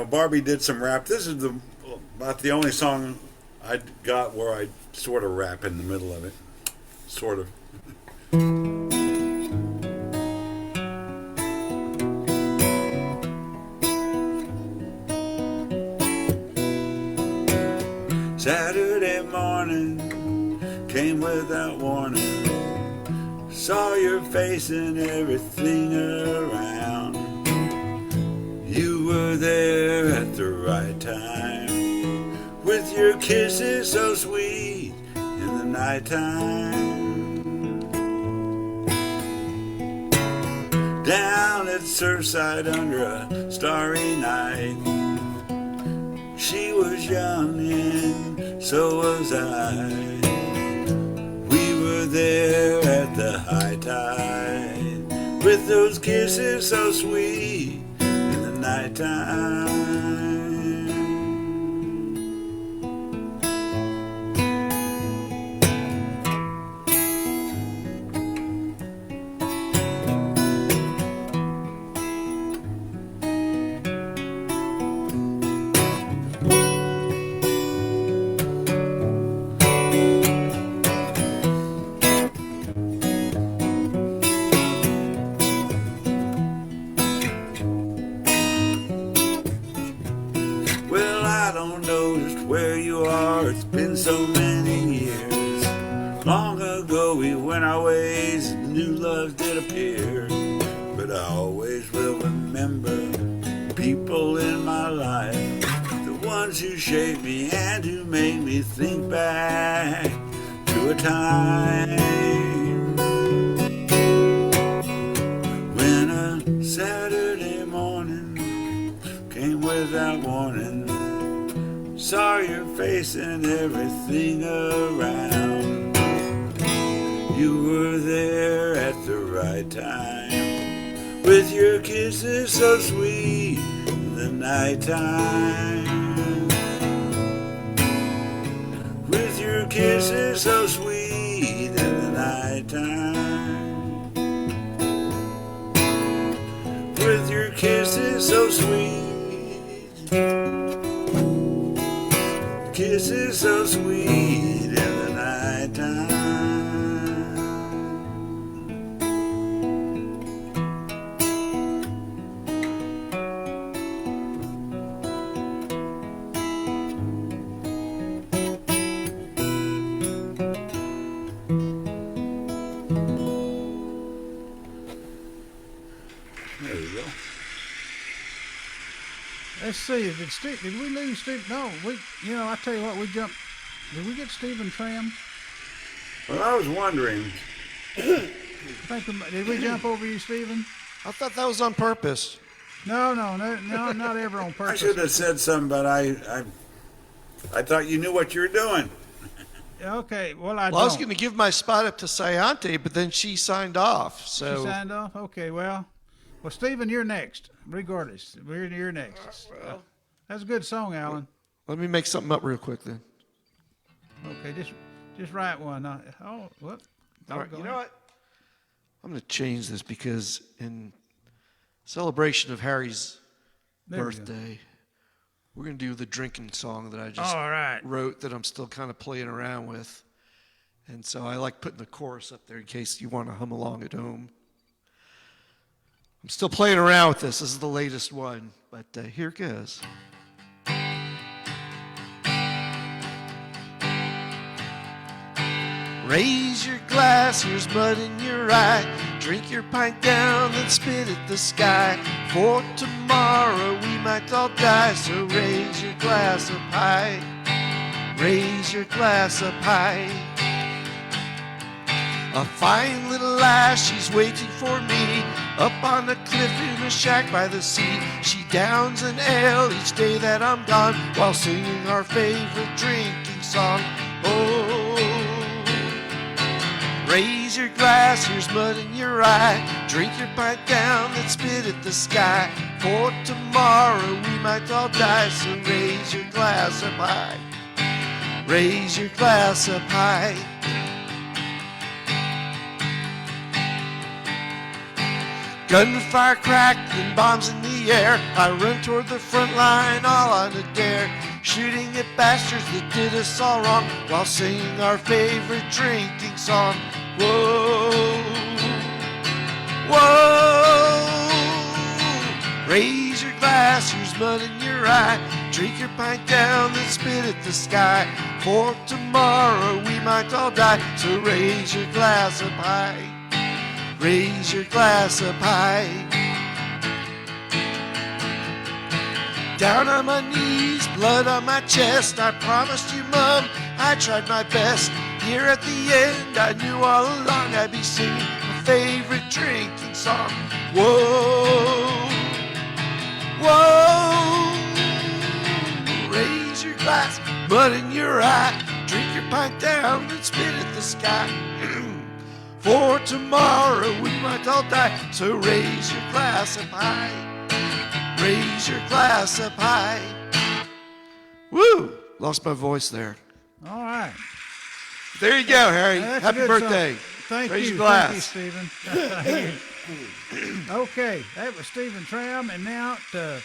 Barbe did some rap. This is about the only song I got where I sort of rap in the middle of it. Sort of. Saturday morning came without warning. Saw your face and everything around. You were there at the right time, with your kisses so sweet in the nighttime. Down at Surfside under a starry night, she was young and so was I. We were there at the high tide, with those kisses so sweet in the nighttime. It's been so many years. Long ago we went our ways and new loves did appear. But I always will remember people in my life, the ones who shaped me and who made me think back to to a time when a Saturday morning came without warning. Saw your face and everything around. You were there at the right time, with your kisses so sweet in the nighttime. With your kisses so sweet in the nighttime. With your kisses so sweet. Kisses so sweet in the nighttime. There you go. Let's see. Did we lose Steve? No, I tell you what, we jumped. Did we get Stephen Troum? Well, I was wondering. Did we jump over you, Stephen? I thought that was on purpose. No, not ever on I purpose. should have said something, but I thought you knew what you were doing. Okay, well, I was going to give my spot up to Sayante, but then she signed off. So She signed off? Okay, well, Stephen, you're next. Regardless, you're next. That's a good song, Alan. Let me make something up real quick then. Okay, just write one. What? All right, you know what? I'm going to change this because in celebration of Harry's birthday, we're going to do the drinking song that I just wrote that I'm still kind of playing around with. And so I like putting the chorus up there in case you want to hum along at home. I'm still playing around with this. This is the latest one, but here it goes. Raise your glass, here's mud in your eye. Drink your pint down, then spit at the sky. For tomorrow we might all die, so raise your glass up high. Raise your glass up high. A fine little lass, she's waiting for me up on the cliff in a shack by the sea. She downs an ale each day that I'm gone while singing our favorite drinking song. Oh, raise your glass, here's mud in your eye. Drink your pint down, then spit at the sky. For tomorrow we might all die, so raise your glass up high. Raise your glass up high. Gunfire crackling, bombs in the air. I run toward the front line all on a dare, shooting at bastards that did us all wrong while singing our favorite drinking song. Whoa, whoa. Raise your glass, here's mud in your eye. Drink your pint down, then spit at the sky. For tomorrow we might all die, so raise your glass up high. Raise your glass up high. Down on my knees, blood on my chest. I promised you, Mom, I tried my best. Here at the end, I knew all along I'd be singing my favorite drinking song. Whoa, whoa. Raise your glass, mud in your eye. Drink your pint down and spit at the sky. For tomorrow we might all die, so raise your glass up high. Raise your glass up high. Woo! Lost my voice there. All right. There you go, Harry. That's Happy birthday. Thank raise you. Your glass. Thank you, Stephen. Okay, that was Stephen Troum, and now to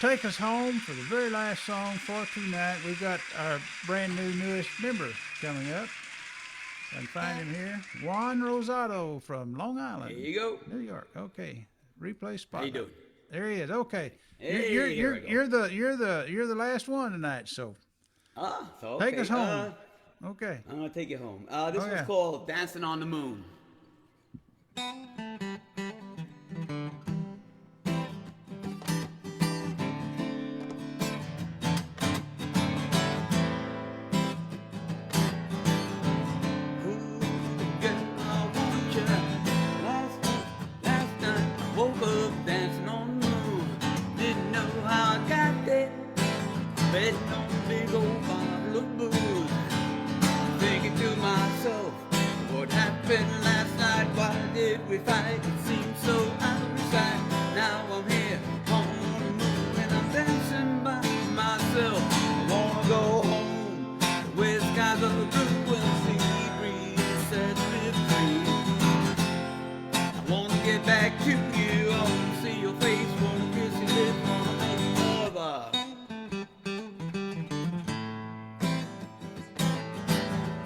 take us home for the very last song for tonight, we've got our brand new newest member coming up. I can find him here. Juan Rosado from Long Island. There you go. New York. Okay. Replay spot. How you doing? There he is. Okay. Hey, you're the last one tonight, so so take us home. Okay. I'm gonna take you home. This one's called Dancing on the Moon. we fight, it seems so out of sight. Now I'm here on the moon and I'm dancing by myself. I wanna go home where skies are blue and sea breeze sets me free. I wanna get back to you, I wanna see your face, wanna kiss your lips, wanna make love.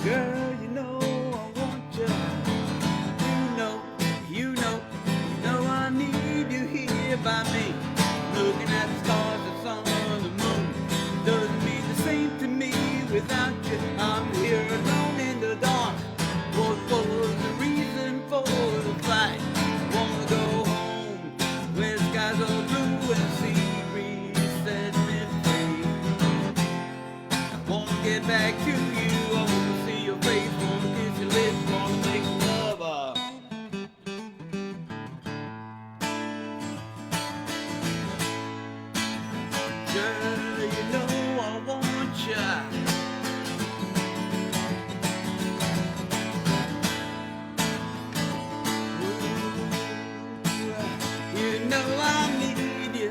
Girl, you know I want you. You know I need you here by me. Looking at the stars, the sun, and the moon doesn't mean the same to me without you. I'm here alone in the dark. What was the reason for the fight? Wanna go home where skies are blue and sea breeze sets me free. I wanna get back to you. I wanna see your face, wanna kiss your lips, wanna make love. Girl, you know I want ya. Ooh, you know I need ya.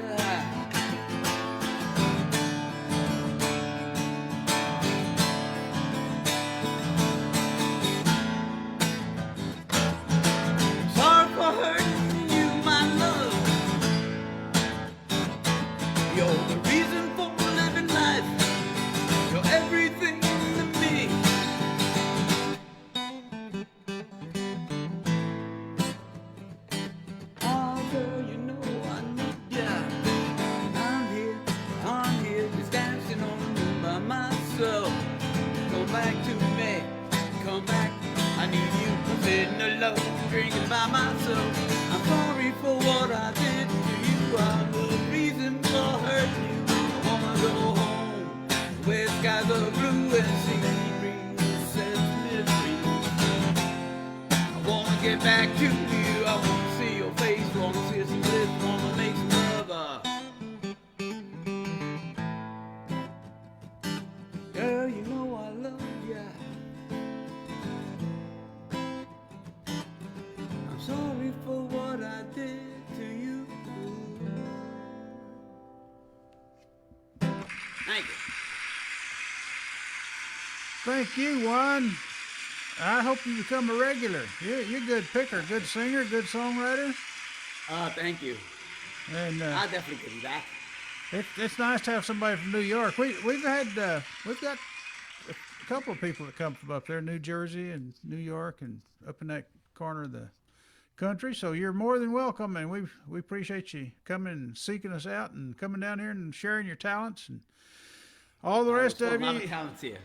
Sorry for hurting you, my love. You're the reason for living life. You're everything to me. Oh, girl, you know I need ya. I'm here, just dancing on the moon by myself. Come back to me, come back. I need you. I'm sitting alone, drinking by myself. I'm sorry for what I did to you. I'm the reason for hurting you. I wanna go home where skies are blue and sea breeze sets me free. I wanna get back to you. I wanna see your face, wanna see some lips, wanna make some love. Girl, you know I love ya. I'm sorry for what I did to you. Thank you. Thank you, Juan. I hope you become a regular. You're a good picker, good singer, good songwriter. Thank you. And I definitely could do that. it's nice to have somebody from New York. We've got a couple of people that come from up there, New Jersey and New York, and up in that corner of the country. So you're more than welcome, and we appreciate you coming and seeking us out and coming down here and sharing your talents and all the rest of A lot you. of talents here.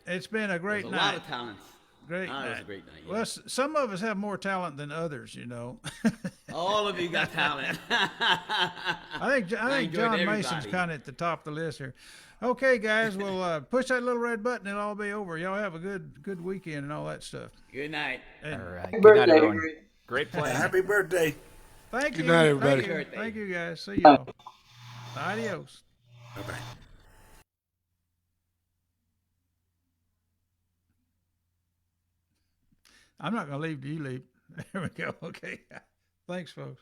It's been a great There's night. a lot of talents. Great It night. was a great night. Yeah. Well, some of us have more talent than others, you know. All of you got talent. I think enjoyed John everybody. Mason's kind of at the top of the list here. Okay, guys, we'll push that little red button. It'll all be over. Y'all have a good weekend and all that stuff. Good night. All right. Happy Good night, birthday, everyone. Henry. Great play. Happy birthday. Thank you. Good night, everybody. Thank you. Thank you, guys. See y'all. Adios. Bye-bye. I'm not going to leave till you leave. There we go. Okay. Thanks, folks.